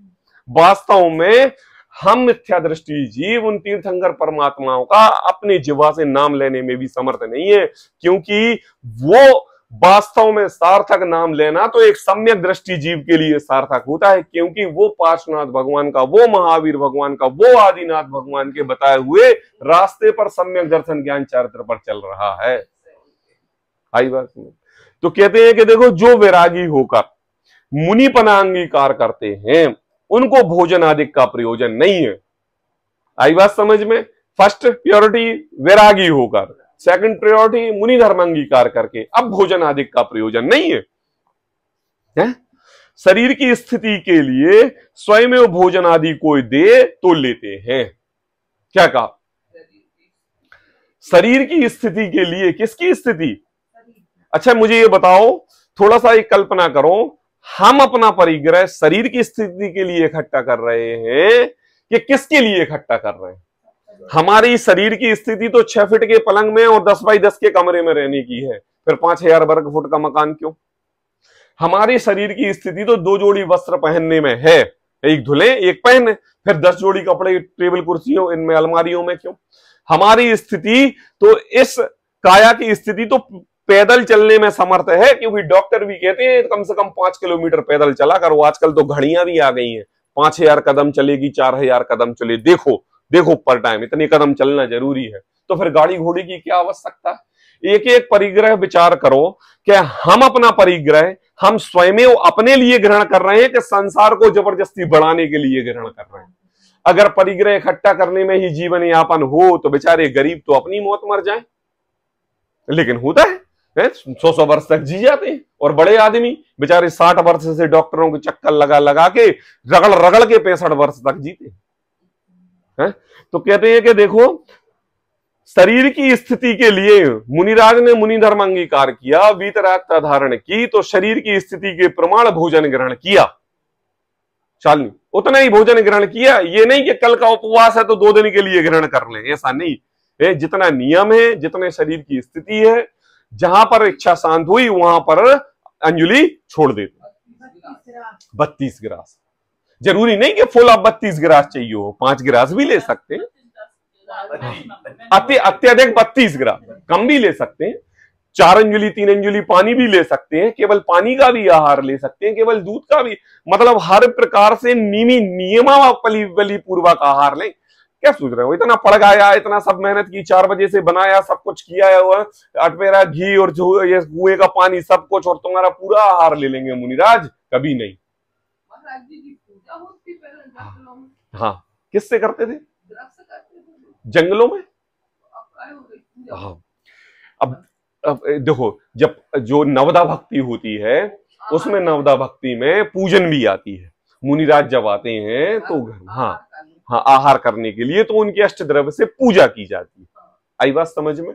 वास्तव में हम मिथ्या दृष्टि जीव उन तीर्थंकर परमात्माओं का अपने जिह्वा से नाम लेने में भी समर्थ नहीं है, क्योंकि वो वास्तव में सार्थक नाम लेना तो एक सम्यक दृष्टि जीव के लिए सार्थक होता है, क्योंकि वो पार्श्वनाथ भगवान का, वो महावीर भगवान का, वो आदिनाथ भगवान के बताए हुए रास्ते पर सम्यक दर्शन ज्ञान चरित्र पर चल रहा है। आई बात में तो कहते हैं कि देखो, जो वैरागी होकर मुनिपना अंगीकार करते हैं उनको भोजन आदि का प्रयोजन नहीं है। आई बात समझ में? फर्स्ट प्योरिटी वैरागी होकर, सेकंड प्रायोरिटी मुनि धर्म अंगीकार करके, अब भोजन आदि का प्रयोजन नहीं है? शरीर की स्थिति के लिए स्वयं भोजन आदि कोई दे तो लेते हैं। क्या कहा? शरीर की स्थिति के लिए। किसकी स्थिति? अच्छा मुझे ये बताओ, थोड़ा सा एक कल्पना करो, हम अपना परिग्रह शरीर की स्थिति के लिए इकट्ठा कर रहे हैं कि किसके लिए इकट्ठा कर रहे हैं? हमारी शरीर की स्थिति तो 6 फीट के पलंग में और 10 बाई 10 के कमरे में रहने की है, फिर 5000 वर्ग फुट का मकान क्यों? हमारी शरीर की स्थिति तो 2 जोड़ी वस्त्र पहनने में है, एक धुले एक पहने, फिर 10 जोड़ी कपड़े टेबल कुर्सियों इनमें अलमारियों में क्यों? हमारी स्थिति तो, इस काया की स्थिति तो पैदल चलने में समर्थ है, क्योंकि डॉक्टर भी कहते हैं कम से कम 5 किलोमीटर पैदल चला करो। आजकल तो घड़ियां भी आ गई हैं, 5000 कदम चलेगी, 4000 कदम चले, देखो पर टाइम इतने कदम चलना जरूरी है, तो फिर गाड़ी घोड़े की क्या आवश्यकता है? एक एक परिग्रह विचार करो कि हम अपना परिग्रह हम स्वयं अपने लिए ग्रहण कर रहे हैं कि संसार को जबरदस्ती बढ़ाने के लिए ग्रहण कर रहे हैं। अगर परिग्रह इकट्ठा करने में ही जीवन यापन हो तो बेचारे गरीब तो अपनी मौत मर जाए, लेकिन होता है 100 वर्ष तक जी जाते हैं, और बड़े आदमी बेचारे 60 वर्ष से डॉक्टरों के चक्कर लगा लगा के रगड़ रगड़ के 65 वर्ष तक जीते हैं। तो कहते हैं कि देखो, शरीर की स्थिति के लिए मुनिराज ने मुनि धर्म अंगीकार किया, वीतरागता धारण की, तो शरीर की स्थिति के प्रमाण भोजन ग्रहण किया। चालनी उतना ही भोजन ग्रहण किया, ये नहीं कि कल का उपवास है तो 2 दिन के लिए ग्रहण कर लें, ऐसा नहीं। जितना नियम है, जितने शरीर की स्थिति है, जहां पर इच्छा शांत हुई वहां पर अंजलि छोड़ देते। 32 गिलास, जरूरी नहीं कि फुल आप 32 गिलास चाहिए हो, 5 गिलास भी ले सकते हैं, अत्यधिक 32 गिलास, कम भी ले सकते हैं, 4 अंजलि 3 अंजलि पानी भी ले सकते हैं, केवल पानी का भी आहार ले सकते हैं, केवल दूध का भी, मतलब हर प्रकार से नियमावली पूर्वक आहार लें। क्या सोच रहे हो? इतना पड़ गया, इतना सब मेहनत की, 4 बजे से बनाया, सब कुछ किया हुआ, अटमेरा घी और जो ये कुएं का पानी सब कुछ, और तुम्हारा पूरा आहार ले लेंगे मुनिराज? कभी नहीं। हाँ, किससे करते थे? जंगलों में। हाँ, अब देखो, जब जो नवदा भक्ति होती है, उसमें नवदा भक्ति में पूजन भी आती है। मुनिराज जब आते हैं तो हाँ हाँ आहार करने के लिए तो उनकी अष्ट द्रव्य से पूजा की जाती है। आई बात समझ में?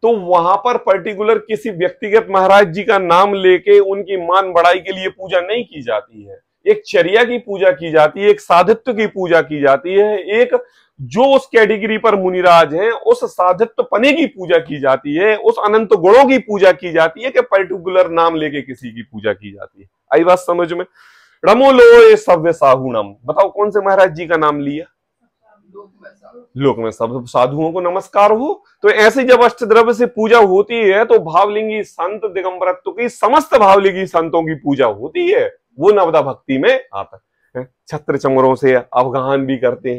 तो वहां पर पर्टिकुलर किसी व्यक्तिगत महाराज जी का नाम लेके उनकी मान बढ़ाई के लिए पूजा नहीं की जाती है। एक चर्या की पूजा की जाती है, एक साधित्व की पूजा की जाती है, एक जो उस कैटेगरी पर मुनिराज हैं उस साधित्व पने की पूजा की जाती है, उस अनंत गुणों की पूजा की जाती है कि पर्टिकुलर नाम लेके किसी की पूजा की जाती है। आई बात समझ में? रमो लो सव्य साहुणम, बताओ कौन से महाराज जी का नाम लिया? लोक में सब साधुओं को नमस्कार हो। तो ऐसे जब अष्टद्रव्य से पूजा होती है तो भावलिंगी संत दिगंबरत्व की समस्त भावलिंगी संतों की पूजा होती है, वो नवदा भक्ति में आता है। छत्र चमरों से अवगाहन भी करते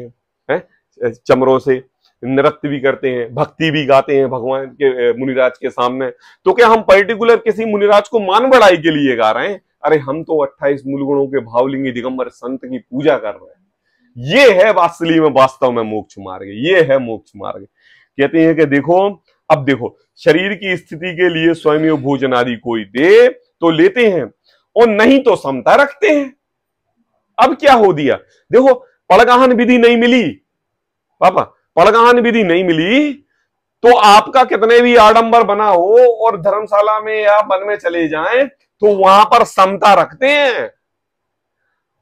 हैं, चमरों से नृत्य भी करते हैं, भक्ति भी गाते हैं भगवान के मुनिराज के सामने। तो क्या हम पर्टिकुलर किसी मुनिराज को मान बढ़ाई के लिए गा रहे हैं? अरे हम तो 28 मूल गुणों के भावलिंगी दिगंबर संत की पूजा कर रहे हैं। ये है असली में वास्तव में मोक्ष मार्ग, ये है मोक्ष मार्ग। कहते हैं कि देखो, अब देखो शरीर की स्थिति के लिए स्वयं भोजन आदि कोई दे तो लेते हैं और नहीं तो समता रखते हैं। अब क्या हो दिया? देखो पड़गाहन विधि नहीं मिली पापा, पड़गाहन विधि नहीं मिली तो आपका कितने भी आडंबर बना हो और धर्मशाला में या वन में चले जाएं तो वहां पर समता रखते हैं,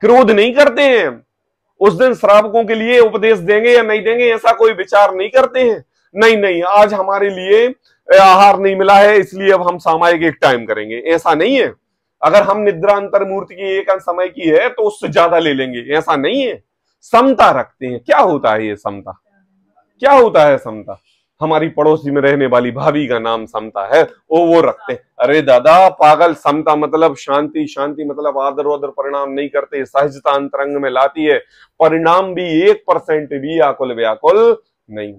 क्रोध नहीं करते हैं। उस दिन श्रावकों के लिए उपदेश देंगे या नहीं देंगे ऐसा कोई विचार नहीं करते हैं। नहीं नहीं आज हमारे लिए आहार नहीं मिला है इसलिए अब हम सामायिक एक टाइम करेंगे, ऐसा नहीं है। अगर हम निद्रा अंतर्मूर्ति की एक समय की है तो उससे ज्यादा ले लेंगे, ऐसा नहीं है। समता रखते हैं। क्या होता है ये समता? क्या होता है समता? हमारी पड़ोसी में रहने वाली भाभी का नाम समता है, वो रखते हैं। अरे दादा पागल, समता मतलब शांति, शांति मतलब आदर वादर परिणाम नहीं करते, सहजता अंतरंग में लाती है, परिणाम भी 1% भी आकुल व्याकुल नहीं।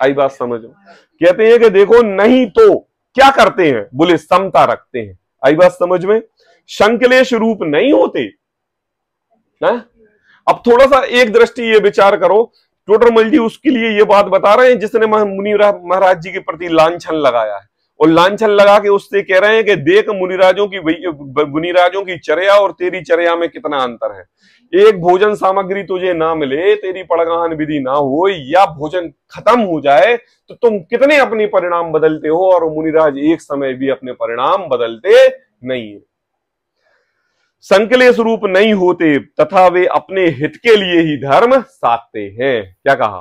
आई बात समझ? कहते हैं कि देखो नहीं तो क्या करते हैं? बोले समता रखते हैं। आई बात समझ में? संकलेश रूप नहीं होते है? अब थोड़ा सा एक दृष्टि ये विचार करो, टोडरमल जी उसके लिए ये बात बता रहे हैं जिसने मुनि महाराज जी के प्रति लांछन लगाया है, और लांछन लगा के उससे कह रहे हैं कि देख मुनिराजों की चर्या और तेरी चर्या में कितना अंतर है। एक भोजन सामग्री तुझे ना मिले, तेरी पड़गाहन विधि ना हो या भोजन खत्म हो जाए तो तुम कितने अपने परिणाम बदलते हो, और मुनिराज एक समय भी अपने परिणाम बदलते नहीं है। संकलेश रूप नहीं होते तथा वे अपने हित के लिए ही धर्म साधते हैं। क्या कहा?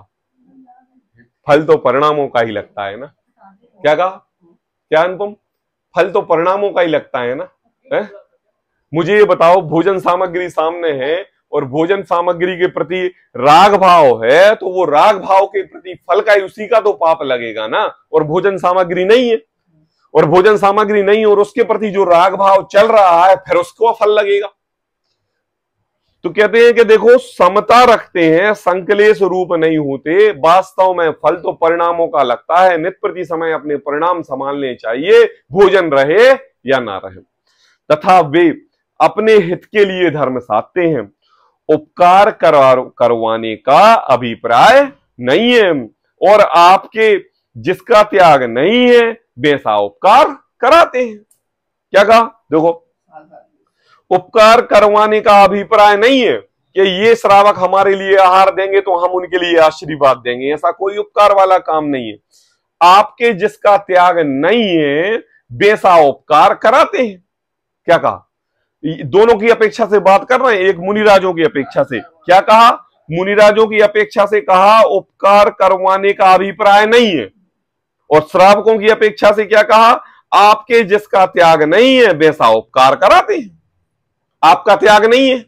फल तो परिणामों का ही लगता है ना। क्या कहा? क्या अनुपम? फल तो परिणामों का ही लगता है ना। है? मुझे ये बताओ, भोजन सामग्री सामने है और भोजन सामग्री के प्रति राग भाव है तो वो राग भाव के प्रति फल का ही उसी का तो पाप लगेगा ना। और भोजन सामग्री नहीं है, और भोजन सामग्री नहीं और उसके प्रति जो राग भाव चल रहा है फिर उसको फल लगेगा। तो कहते हैं कि देखो समता रखते हैं, संकलेश रूप नहीं होते, वास्तव में फल तो परिणामों का लगता है, नित्य प्रति समय अपने परिणाम संभालने चाहिए, भोजन रहे या ना रहे। तथा वे अपने हित के लिए धर्म साधते हैं, उपकार करवाने का अभिप्राय नहीं है, और आपके जिसका त्याग नहीं है वैसा उपकार कराते हैं। क्या कहा? देखो उपकार करवाने का अभिप्राय नहीं है कि ये श्रावक हमारे लिए आहार देंगे तो हम उनके लिए आशीर्वाद देंगे, ऐसा कोई उपकार वाला काम नहीं है। आपके जिसका त्याग नहीं है वैसा उपकार कराते हैं। क्या कहा? दोनों की अपेक्षा से बात कर रहे हैं, एक मुनिराजों की अपेक्षा से। क्या कहा? मुनिराजों की अपेक्षा से कहा उपकार करवाने का अभिप्राय नहीं है, और श्रावकों की अपेक्षा से क्या कहा? आपके जिसका त्याग नहीं है वैसा उपकार कराते हैं। आपका त्याग नहीं है,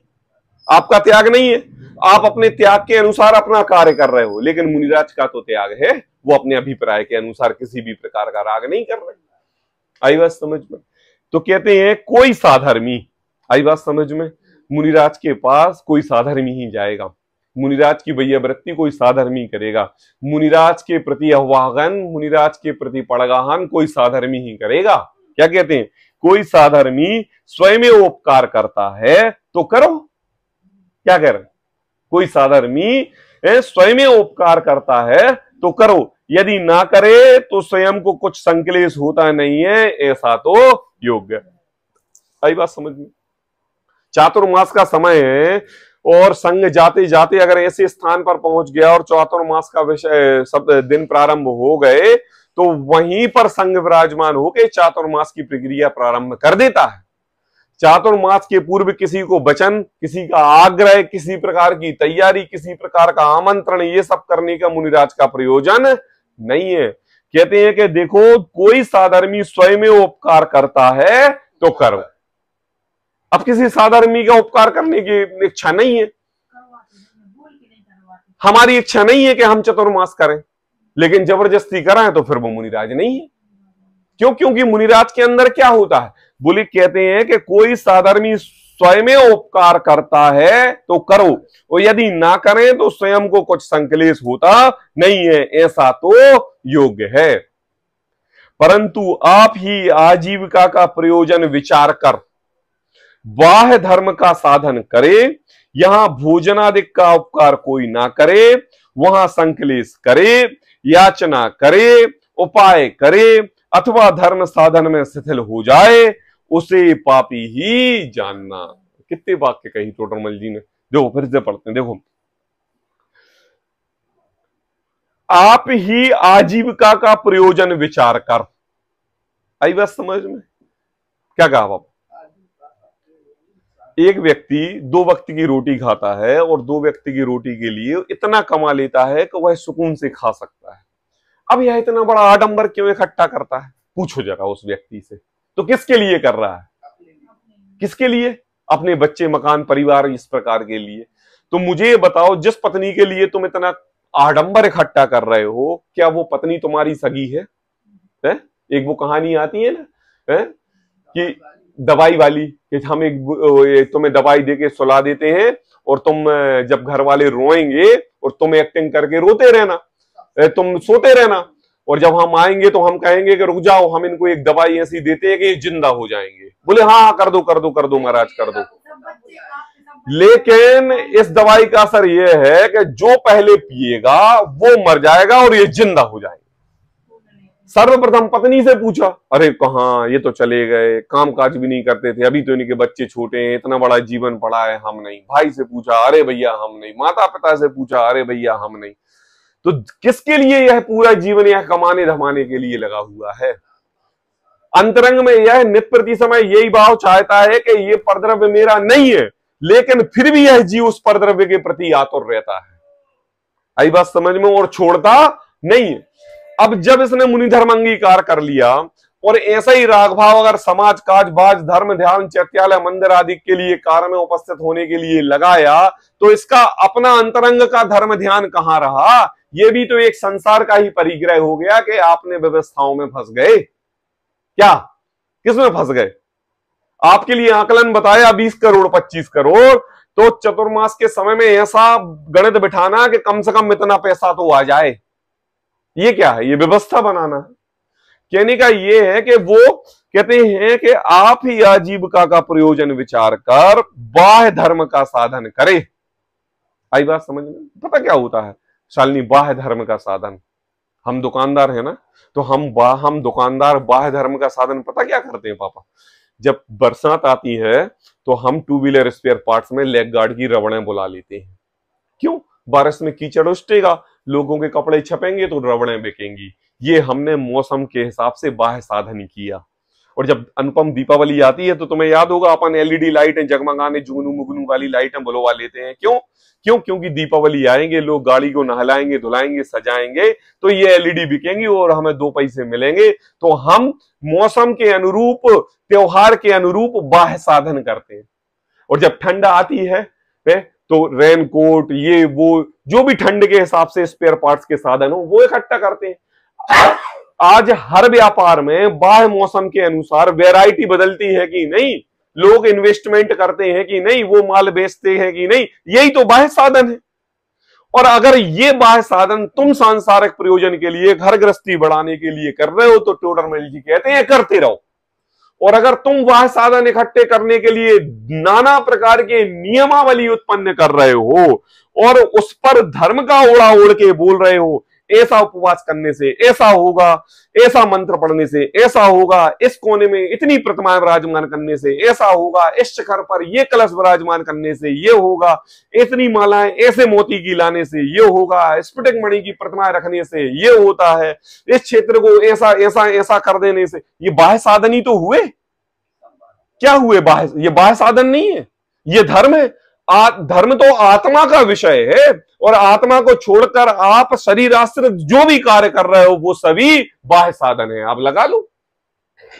आपका त्याग नहीं है, आप अपने त्याग के अनुसार अपना कार्य कर रहे हो, लेकिन मुनिराज का तो त्याग है, वो अपने अभिप्राय के अनुसार किसी भी प्रकार का राग नहीं कर रहे। आई बात समझ में? तो कहते हैं कोई साधर्मी, आई बात समझ में, मुनिराज के पास कोई साधर्मी ही जाएगा, मुनिराज की वैयावृत्ति कोई साधर्मी करेगा, मुनिराज के प्रति आह्वान, मुनिराज के प्रति पड़गाहन कोई साधर्मी ही करेगा। क्या कहते हैं? कोई साधर्मी स्वयं उपकार करता है तो करो। क्या कह रहे? कोई साधर्मी स्वयं उपकार करता है तो करो, यदि ना करे तो स्वयं को कुछ संकलेश होता नहीं है, ऐसा तो योग्य। आई बात समझ में? चातुर्मास का समय है और संघ जाते जाते अगर ऐसे स्थान पर पहुंच गया और चातुर्मास का विषय सब दिन प्रारंभ हो गए तो वहीं पर संघ विराजमान होकर चातुर्मास की प्रक्रिया प्रारंभ कर देता है। चातुर्मास के पूर्व किसी को वचन, किसी का आग्रह, किसी प्रकार की तैयारी, किसी प्रकार का आमंत्रण, ये सब करने का मुनिराज का प्रयोजन नहीं है। कहते हैं कि देखो कोई साधर्मी स्वयं उपकार करता है तो करो। अब किसी साधर्मी का उपकार करने की इच्छा नहीं है, हमारी इच्छा नहीं है कि हम चतुर्मास करें, लेकिन जबरदस्ती कराएं तो फिर वो मुनिराज नहीं है। क्यों? क्योंकि मुनिराज के अंदर क्या होता है? बोले कहते हैं कि कोई साधर्मी स्वयं उपकार करता है तो करो, और यदि ना करें तो स्वयं को कुछ संकलेश होता नहीं है, ऐसा तो योग्य है। परंतु आप ही आजीविका का प्रयोजन विचार कर बाह्य धर्म का साधन करे, यहां भोजनादिक का उपकार कोई ना करे, वहां संकलेश करे, याचना करे, उपाय करे, अथवा धर्म साधन में शिथिल हो जाए, उसे पापी ही जानना। कितने वाक्य कही टोडरमल जी ने, देखो फिर से पढ़ते हैं। देखो, आप ही आजीविका का प्रयोजन विचार कर। आई बात समझ में? क्या कहा आप? एक व्यक्ति 2 वक्त की रोटी खाता है और 2 व्यक्ति की रोटी के लिए इतना कमा लेता है कि वह सुकून से खा सकता है। अब यह इतना बड़ा आडंबर क्यों इकट्ठा करता है? पूछो जरा उस व्यक्ति से। तो किसके लिए कर रहा है? किसके लिए? अपने बच्चे, मकान, परिवार, इस प्रकार के लिए। तो मुझे ये बताओ, जिस पत्नी के लिए तुम इतना आडंबर इकट्ठा कर रहे हो, क्या वो पत्नी तुम्हारी सगी है? एक वो कहानी आती है ना, कि दवाई वाली, कि हम एक तुम्हें दवाई देके सुला देते हैं और तुम जब घर वाले रोएंगे और तुम एक्टिंग करके रोते रहना, तुम सोते रहना, और जब हम आएंगे तो हम कहेंगे कि रुक जाओ, हम इनको एक दवाई ऐसी देते हैं कि ये जिंदा हो जाएंगे। बोले हाँ कर दो कर दो कर दो महाराज कर दो। लेकिन इस दवाई का असर यह है कि जो पहले पिएगा वो मर जाएगा और ये जिंदा हो जाएगा। सर्वप्रथम पत्नी से पूछा, अरे कहाँ, ये तो चले गए, काम काज भी नहीं करते थे, अभी तो इनके बच्चे छोटे हैं, इतना बड़ा जीवन पड़ा है, हम नहीं। भाई से पूछा, अरे भैया हम नहीं। माता पिता से पूछा, अरे भैया हम नहीं। तो किसके लिए यह पूरा जीवन यह कमाने धमाने के लिए लगा हुआ है? अंतरंग में यह नित्य प्रति समय यही भाव चाहता है कि ये परद्रव्य मेरा नहीं है, लेकिन फिर भी यह जीव उस परद्रव्य के प्रति आतुर रहता है। आई बात समझ में? और छोड़ता नहीं है। अब जब इसने मुनि धर्म अंगीकार कर लिया और ऐसा ही रागभाव अगर समाज काज बाज धर्म ध्यान चैत्यालय मंदिर आदि के लिए कार्य में उपस्थित होने के लिए लगाया, तो इसका अपना अंतरंग का धर्म ध्यान कहां रहा? ये भी तो एक संसार का ही परिग्रह हो गया कि आपने व्यवस्थाओं में फंस गए। क्या? किसमें फंस गए? आपके लिए आकलन बताया 20 करोड़ 25 करोड़, तो चतुर्मास के समय में ऐसा गणित बिठाना कि कम से कम इतना पैसा तो आ जाए। ये क्या है? ये व्यवस्था बनाना है। कहने का ये है कि वो कहते हैं कि आप ही आजीविका का प्रयोजन विचार कर बाह्य धर्म का साधन करे। आई बात समझ में? पता क्या होता है शालिनी? बाह्य धर्म का साधन, हम दुकानदार है ना, तो हम दुकानदार बाह्य धर्म का साधन पता क्या करते हैं पापा? जब बरसात आती है तो हम 2 व्हीलर स्पेयर पार्ट्स में लेग गार्ड की रबड़ें बुला लेते हैं। क्यों? बारिश में कीचड़ उछटेगा, लोगों के कपड़े छपेंगे तो रबड़ें बिकेंगी। ये हमने मौसम के हिसाब से बाह्य साधन किया। और जब अनुपम दीपावली आती है तो तुम्हें याद होगा अपन एलईडी लाइटें जगमगाने जुगनू मुगनू वाली लाइटें बुलवा लेते हैं। क्यों? क्योंकि दीपावली आएंगे, लोग गाड़ी को नहलाएंगे, धुलाएंगे, सजाएंगे, तो ये एलईडी बिकेंगी और हमें 2 पैसे मिलेंगे। तो हम मौसम के अनुरूप, त्योहार के अनुरूप बाह्य साधन करते हैं। और जब ठंड आती है तो रेनकोट, ये वो जो भी ठंड के हिसाब से स्पेयर पार्ट्स के साधन हो वो इकट्ठा करते हैं। आज हर व्यापार में बाह्य मौसम के अनुसार वैरायटी बदलती है कि नहीं, लोग इन्वेस्टमेंट करते हैं कि नहीं, वो माल बेचते हैं कि नहीं, यही तो बाह्य साधन है। और अगर ये बाह्य साधन तुम सांसारिक प्रयोजन के लिए, घर गृहस्थी बढ़ाने के लिए कर रहे हो तो टोडरमल जी कहते हैं करते रहो। और अगर तुम बाह्य साधन इकट्ठे करने के लिए नाना प्रकार के नियमावली उत्पन्न कर रहे हो और उस पर धर्म का ओढ़ा ओढ़ के बोल रहे हो, ऐसा उपवास करने से ऐसा होगा, ऐसा मंत्र पढ़ने से ऐसा होगा, इस कोने में इतनी प्रतिमाएं विराजमान करने से ऐसा होगा, इस शिखर पर ये कलश विराजमान करने से ये होगा, इतनी मालाएं ऐसे मोती की लाने से ये होगा, स्फटिक मणि की प्रतिमाएं रखने से ये होता है, इस क्षेत्र को ऐसा ऐसा ऐसा कर देने से। ये बाह्य साधन ही तो हुए। क्या हुए बाह्य? ये बाह्य साधन नहीं है, ये धर्म है। धर्म तो आत्मा का विषय है, और आत्मा को छोड़कर आप शरीराश्रित जो भी कार्य कर रहे हो वो सभी बाह्य साधन है। आप लगा लो,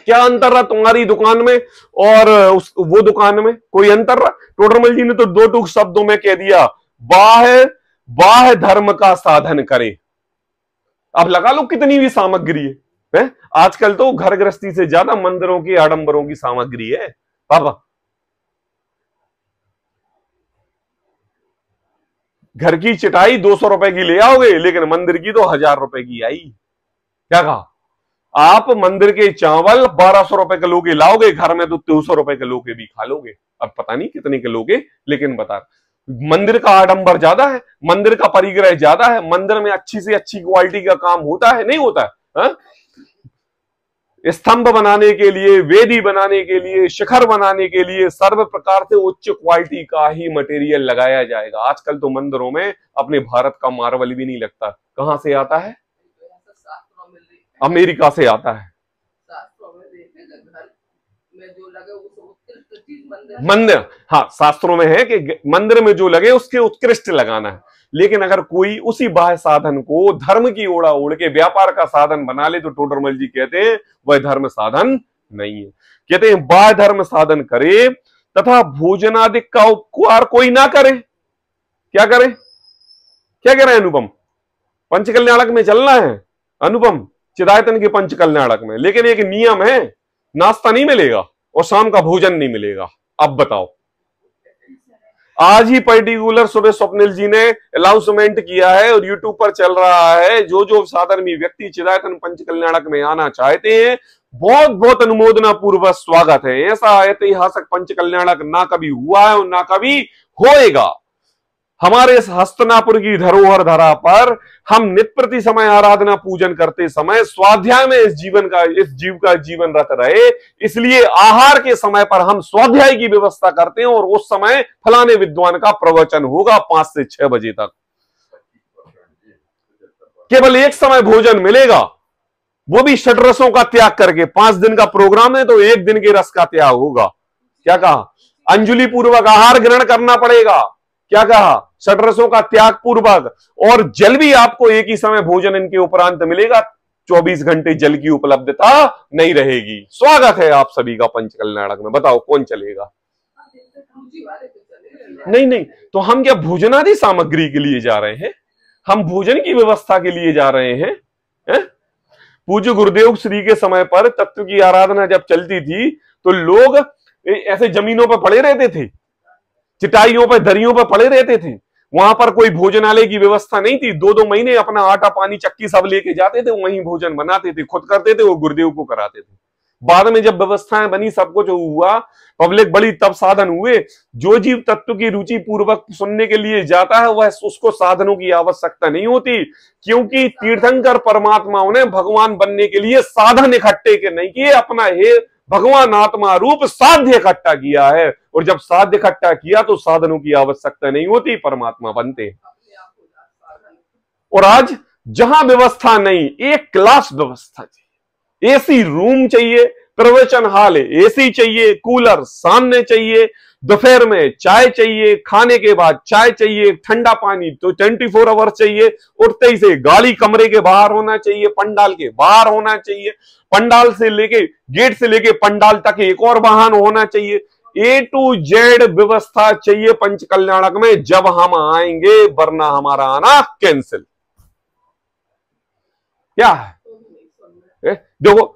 क्या अंतर रहा तुम्हारी दुकान में और वो दुकान में? कोई अंतर रहा? टोडरमल जी ने तो दो टूक शब्दों में कह दिया, बाह्य धर्म का साधन करे। आप लगा लो कितनी भी सामग्री है। आजकल तो घर गृहस्थी से ज्यादा मंदिरों की आडंबरों की सामग्री है बाबा। घर की चिटाई 200 रुपए की ले आओगे, लेकिन मंदिर की तो 1000 रुपए की आई। क्या कहा? आप मंदिर के चावल 1200 रुपए किलो के लाओगे, घर में तो 200 रुपए किलो के भी खा लोगे। अब पता नहीं कितने किलो के, लेकिन बता, मंदिर का आडंबर ज्यादा है, मंदिर का परिग्रह ज्यादा है, मंदिर में अच्छी से अच्छी क्वालिटी का काम होता है, नहीं होता है? स्तंभ बनाने के लिए, वेदी बनाने के लिए, शिखर बनाने के लिए सर्व प्रकार से उच्च क्वालिटी का ही मटेरियल लगाया जाएगा। आजकल तो मंदिरों में अपने भारत का मार्बल भी नहीं लगता। कहां से आता है? अमेरिका से आता है। मंदिर, हाँ, शास्त्रों में है कि मंदिर में जो लगे उसके उत्कृष्ट लगाना है। लेकिन अगर कोई उसी बाह्य साधन को धर्म की ओढ़ा ओढ़ के व्यापार का साधन बना ले तो टोडरमल जी कहते हैं वह धर्म साधन नहीं है। कहते हैं बाह्य धर्म साधन करे तथा भोजनादिक का उपकार कोई ना करे। क्या करे? क्या कह रहे हैं अनुपम? पंचकल्याणक में चलना है अनुपम, चिदायतन के पंचकल्याणक में, लेकिन एक नियम है, नाश्ता नहीं मिलेगा और शाम का भोजन नहीं मिलेगा। अब बताओ, आज ही पर्टिकुलर सुबह स्वप्निल जी ने अनाउंसमेंट किया है और यूट्यूब पर चल रहा है, जो जो साधर्मी व्यक्ति चिदायतन पंचकल्याणक में आना चाहते हैं बहुत बहुत अनुमोदना पूर्वक स्वागत है। ऐसा ऐतिहासिक पंचकल्याणक ना कभी हुआ है और ना कभी होएगा। हमारे इस हस्तनापुर की धरोहर धरा पर हम नित्य प्रति समय आराधना पूजन करते समय स्वाध्याय में इस जीव का जीवन रत रहे, इसलिए आहार के समय पर हम स्वाध्याय की व्यवस्था करते हैं और उस समय फलाने विद्वान का प्रवचन होगा 5 से 6 बजे तक। केवल एक समय भोजन मिलेगा, वो भी षड्रसों का त्याग करके। 5 दिन का प्रोग्राम है तो 1 दिन के रस का त्याग होगा। क्या कहा? अंजलि पूर्वक आहार ग्रहण करना पड़ेगा। क्या कहा? षड्रसों का त्याग पूर्वक। और जल भी आपको एक ही समय भोजन इनके उपरांत मिलेगा, 24 घंटे जल की उपलब्धता नहीं रहेगी। स्वागत है आप सभी का पंचकल्याणक में। बताओ कौन चलेगा? नहीं नहीं, तो हम क्या भोजनादि सामग्री के लिए जा रहे हैं? हम भोजन की व्यवस्था के लिए जा रहे हैं? पूज्य गुरुदेव श्री के समय पर तत्व की आराधना जब चलती थी तो लोग ऐसे जमीनों पर पड़े रहते थे, चिटाइयों पर, दरियों पर पड़े रहते थे। वहां पर कोई भोजनालय की व्यवस्था नहीं थी। 2-2 महीने अपना आटा पानी चक्की सब लेके जाते थे, वहीं भोजन बनाते थे, खुद करते थे और गुरुदेव को कराते थे। बाद में जब व्यवस्थाएं बनी, सब कुछ हुआ, पब्लिक बड़ी, तब साधन हुए। जो जीव तत्व की रुचि पूर्वक सुनने के लिए जाता है वह उसको साधनों की आवश्यकता नहीं होती, क्योंकि तीर्थंकर परमात्माओं ने भगवान बनने के लिए साधन इकट्ठे के नहीं किए, अपना हे भगवान आत्मा रूप साध्य इकट्ठा किया है। और जब साध्य इकट्ठा किया तो साधनों की आवश्यकता नहीं होती, परमात्मा बनते। और आज जहां व्यवस्था नहीं, एक क्लास व्यवस्था चाहिए, एसी रूम चाहिए, प्रवचन हॉल एसी चाहिए, कूलर सामने चाहिए, दोपहर में चाय चाहिए, खाने के बाद चाय चाहिए, ठंडा पानी तो 24 आवर चाहिए, उठते ही से गाड़ी कमरे के बाहर होना चाहिए, पंडाल के बाहर होना चाहिए, पंडाल से लेके गेट से लेके पंडाल तक एक और वाहन होना चाहिए। A to Z व्यवस्था चाहिए पंचकल्याणक में जब हम आएंगे, वरना हमारा आना कैंसिल। क्या है? देखो,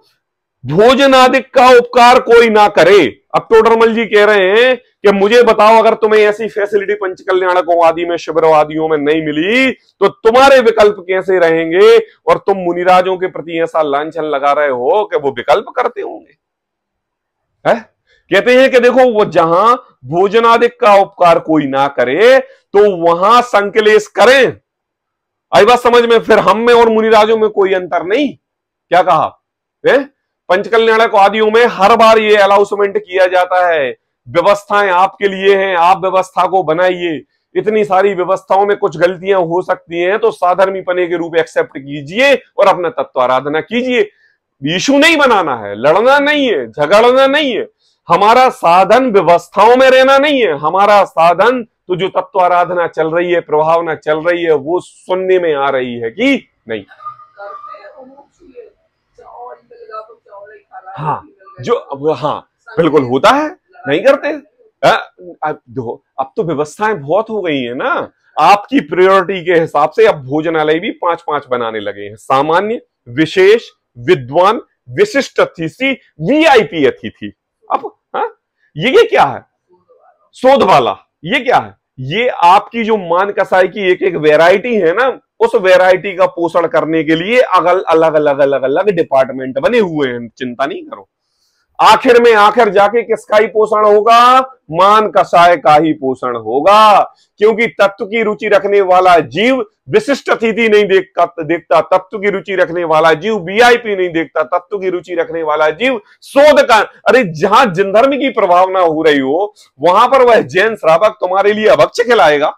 भोजन आदि का उपकार कोई ना करे। अब टोडरमल जी कह रहे हैं कि मुझे बताओ, अगर तुम्हें ऐसी फैसिलिटी पंचकल्याणकों आदि में, शिविरों आदियों में नहीं मिली तो तुम्हारे विकल्प कैसे रहेंगे? और तुम मुनिराजों के प्रति ऐसा लांछन लगा रहे हो कि वो विकल्प करते होंगे। कहते हैं कि देखो, वो जहां भोजनादिक का उपकार कोई ना करे तो वहां संकलेश करें। आई बात समझ में? फिर हम में और मुनिराजों में कोई अंतर नहीं। क्या कहा? पंचकल्याणक आदियों में हर बार ये अलाउंसमेंट किया जाता है, व्यवस्थाएं आपके लिए हैं, आप व्यवस्था को बनाइए। इतनी सारी व्यवस्थाओं में कुछ गलतियां हो सकती हैं तो साधर्मी पने के रूप एक्सेप्ट कीजिए और अपना तत्व आराधना कीजिए। इशू नहीं बनाना है, लड़ना नहीं है, झगड़ना नहीं है। हमारा साधन व्यवस्थाओं में रहना नहीं है, हमारा साधन तो जो तत्व आराधना चल रही है, प्रभावना चल रही है, वो सुनने में आ रही है कि नहीं। हाँ, जो हाँ बिल्कुल होता है, नहीं करते। अब तो व्यवस्थाएं बहुत हो गई है ना, आपकी प्रायोरिटी के हिसाब से अब भोजनालय भी 5-5 बनाने लगे हैं। सामान्य, विशेष, विद्वान, विशिष्ट अतिथि, वीआईपी अतिथि। अब ये क्या है? शोध वाला, ये क्या है? ये आपकी जो मान कसाई की एक एक वैरायटी है ना, उस वैरायटी का पोषण करने के लिए अलग अलग डिपार्टमेंट बने हुए हैं। चिंता नहीं करो, आखिर में आखिर जाके किसका ही पोषण होगा? मान कसाय का ही पोषण होगा, क्योंकि तत्व की रुचि रखने वाला जीव विशिष्ट अतिथि नहीं देखता, तत्व की रुचि रखने वाला जीव वीआईपी नहीं देखता, तत्व की रुचि रखने वाला जीव शोध का। अरे जहां जिन धर्म की प्रभावना हो रही हो वहां पर वह जैन श्रावक तुम्हारे लिए अभक्ष खिलाएगा?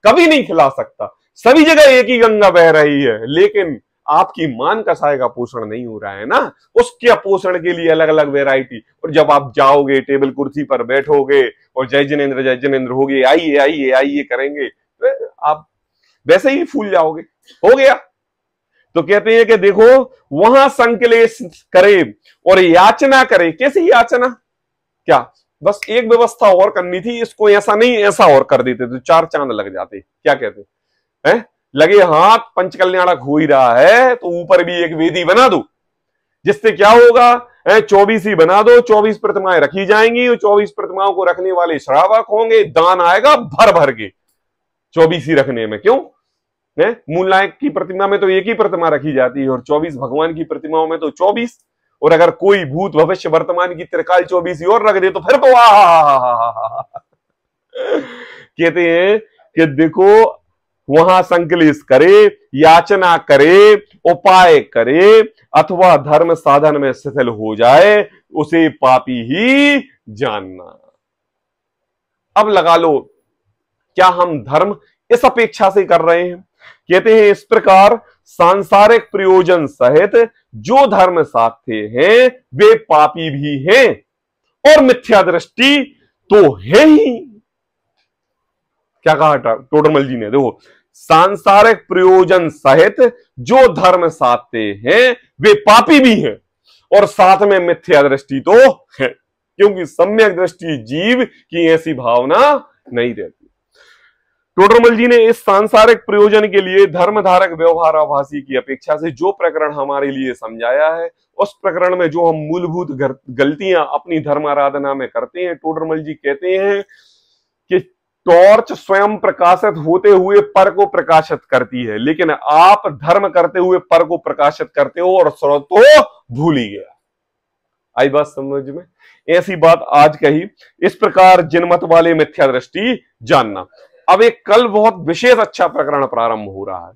कभी नहीं खिला सकता। सभी जगह एक ही गंगा बह रही है, लेकिन आपकी मान कसाय का पोषण नहीं हो रहा है ना, उसके पोषण के लिए अलग अलग वैरायटी। और जब आप जाओगे, टेबल कुर्सी पर बैठोगे और जय जिनेंद्र होगे, आइए आइए आइए करेंगे, तो आप वैसे ही फूल जाओगे। हो गया। तो कहते हैं कि देखो, वहां संकलेश करे और याचना करे। कैसी याचना? क्या बस एक व्यवस्था और करनी थी, इसको ऐसा नहीं ऐसा और कर देते तो 4 चांद लग जाते। क्या कहते हैं? लगे हाथ, पंचकल्याणक हो ही रहा है तो ऊपर भी एक वेदी बना दो, जिससे क्या होगा? 24 ही बना दो, 24 प्रतिमाएं रखी जाएंगी, 24 प्रतिमाओं को रखने वाले श्रावक होंगे, दान आएगा भर भर के 24 ही रखने में। क्यों? मूल नायक की प्रतिमा में तो एक ही प्रतिमा रखी जाती है और 24 भगवान की प्रतिमाओं में तो 24। और अगर कोई भूत भविष्य वर्तमान की त्रिकाल 24 ही और रख दे तो फिर तो कहते हैं कि देखो, वहां संकलेश करे, याचना करे, उपाय करे, अथवा धर्म साधन में शिथिल हो जाए, उसे पापी ही जानना। अब लगा लो, क्या हम धर्म इस अपेक्षा से कर रहे हैं? कहते हैं इस प्रकार सांसारिक प्रयोजन सहित जो धर्म साध्य हैं वे पापी भी हैं और मिथ्या दृष्टि तो है ही। क्या कहा टोडरमल जी ने? देखो, सांसारिक प्रयोजन सहित जो धर्म साधते हैं वे पापी भी हैं और साथ में मिथ्या दृष्टि तो है, क्योंकि सम्यक दृष्टि जीव की ऐसी भावना नहीं रहती। टोडरमल जी ने इस सांसारिक प्रयोजन के लिए धर्मधारक व्यवहाराभासी की अपेक्षा से जो प्रकरण हमारे लिए समझाया है, उस प्रकरण में जो हम मूलभूत गलतियां अपनी धर्म आराधना में करते हैं, टोडरमल जी कहते हैं कि टॉर्च स्वयं प्रकाशित होते हुए पर को प्रकाशित करती है, लेकिन आप धर्म करते हुए पर को प्रकाशित करते हो और स्रोत तो भूल ही गया। आई बात समझ में? ऐसी बात आज कही। इस प्रकार जिनमत वाले मिथ्या दृष्टि जानना। अब एक कल बहुत विशेष अच्छा प्रकरण प्रारंभ हो रहा है।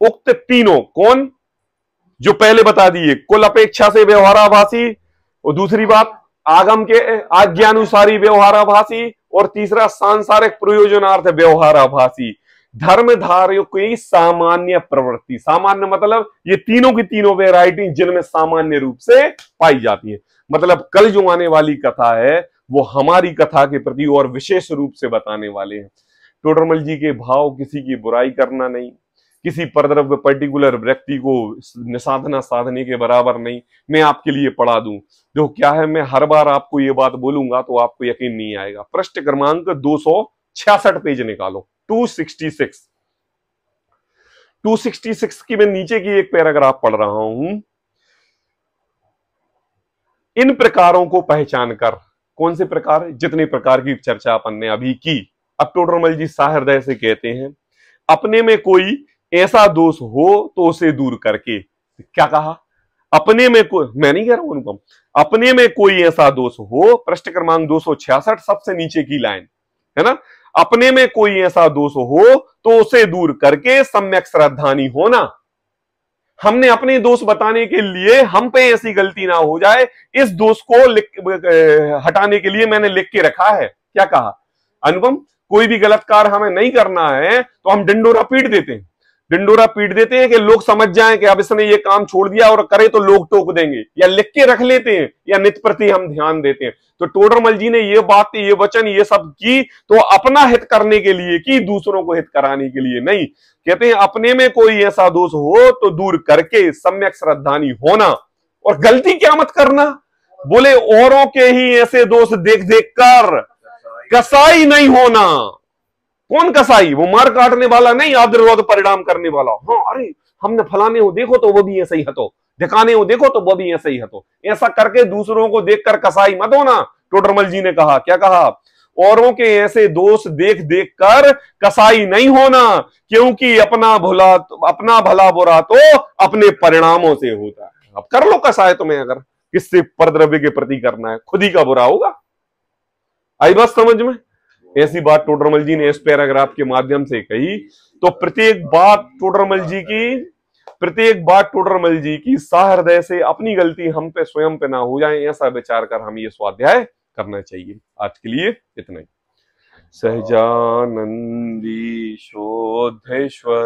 उक्त तीनों कौन? जो पहले बता दिए, कुल अपेक्षा से व्यवहाराभासी, और दूसरी बात आगम के आज्ञानुसारी व्यवहाराभासी, और तीसरा सांसारिक प्रयोजनार्थ व्यवहाराभासी। धर्मधारियों की सामान्य प्रवृत्ति, सामान्य मतलब ये तीनों की तीनों वैरायटी जिनमें सामान्य रूप से पाई जाती है। मतलब कल जो आने वाली कथा है वो हमारी कथा के प्रति और विशेष रूप से बताने वाले हैं। टोडरमल जी के भाव किसी की बुराई करना नहीं, किसी परद्रव्य पर्टिकुलर व्यक्ति को निसाधना साधने के बराबर नहीं। मैं आपके लिए पढ़ा दूं, जो क्या है, मैं हर बार आपको ये बात बोलूंगा तो आपको यकीन नहीं आएगा। पृष्ठ क्रमांक 266 पेज निकालो, 266 की मैं नीचे की एक पैराग्राफ पढ़ रहा हूं। इन प्रकारों को पहचान कर, कौन से प्रकार? जितने प्रकार की चर्चा अपन ने अभी की। अब टोडरमल जी सहृदय से कहते हैं, अपने में कोई ऐसा दोष हो तो उसे दूर करके। क्या कहा? अपने में कोई, मैं नहीं कह रहा हूं अनुपम, अपने में कोई ऐसा दोष हो, पृष्ठ क्रमांक 266 सबसे नीचे की लाइन है ना, अपने में कोई ऐसा दोष हो तो उसे दूर करके सम्यक श्रद्धानी होना। हमने अपने दोष बताने के लिए हम पे ऐसी गलती ना हो जाए, इस दोष को हटाने के लिए मैंने लिख के रखा है। क्या कहा अनुपम? कोई भी गलत कार्य हमें नहीं करना है तो हम डिंडोरा पीट देते हैं, डिंडोरा पीट देते हैं कि लोग समझ जाएं कि अब इसने ये काम छोड़ दिया और करे तो लोग टोक देंगे, या लिख के रख लेते हैं, या नित्य प्रति हम ध्यान देते हैं। तो टोडरमल जी ने ये बात, ये वचन, ये सब की तो अपना हित करने के लिए की, दूसरों को हित कराने के लिए नहीं। कहते हैं अपने में कोई ऐसा दोष हो तो दूर करके सम्यक श्रद्धानी होना, और गलती क्या मत करना। बोले औरों के ही ऐसे दोष देख देख कर कसाई नहीं होना। कौन कसाई? वो मार काटने वाला नहीं, आदर परिणाम करने वाला। हाँ, अरे हमने फलाने हो देखो तो वो भी ऐसा ही हतो, ढकाने हो देखो तो वो भी ऐसा ही हतो। ऐसा करके दूसरों को देखकर कसाई मत होना। टोडरमल जी ने कहा, क्या कहा? औरों के ऐसे दोष देख देख कर कसाई नहीं होना, क्योंकि अपना भला बुरा तो अपने परिणामों से होता है। अब कर लो कसाई, तुम्हें अगर किससे परद्रव्य के प्रति करना है, खुद ही का बुरा होगा। आई बात समझ में? ऐसी बात टोडरमल जी ने इस पैराग्राफ के माध्यम से कही। तो प्रत्येक बात टोडरमल जी की सहृदय से, अपनी गलती हम पे स्वयं पे ना हो जाए, ऐसा विचार कर हम ये स्वाध्याय करना चाहिए। आज के लिए इतना ही। सहजानंदी शोधेश्वर।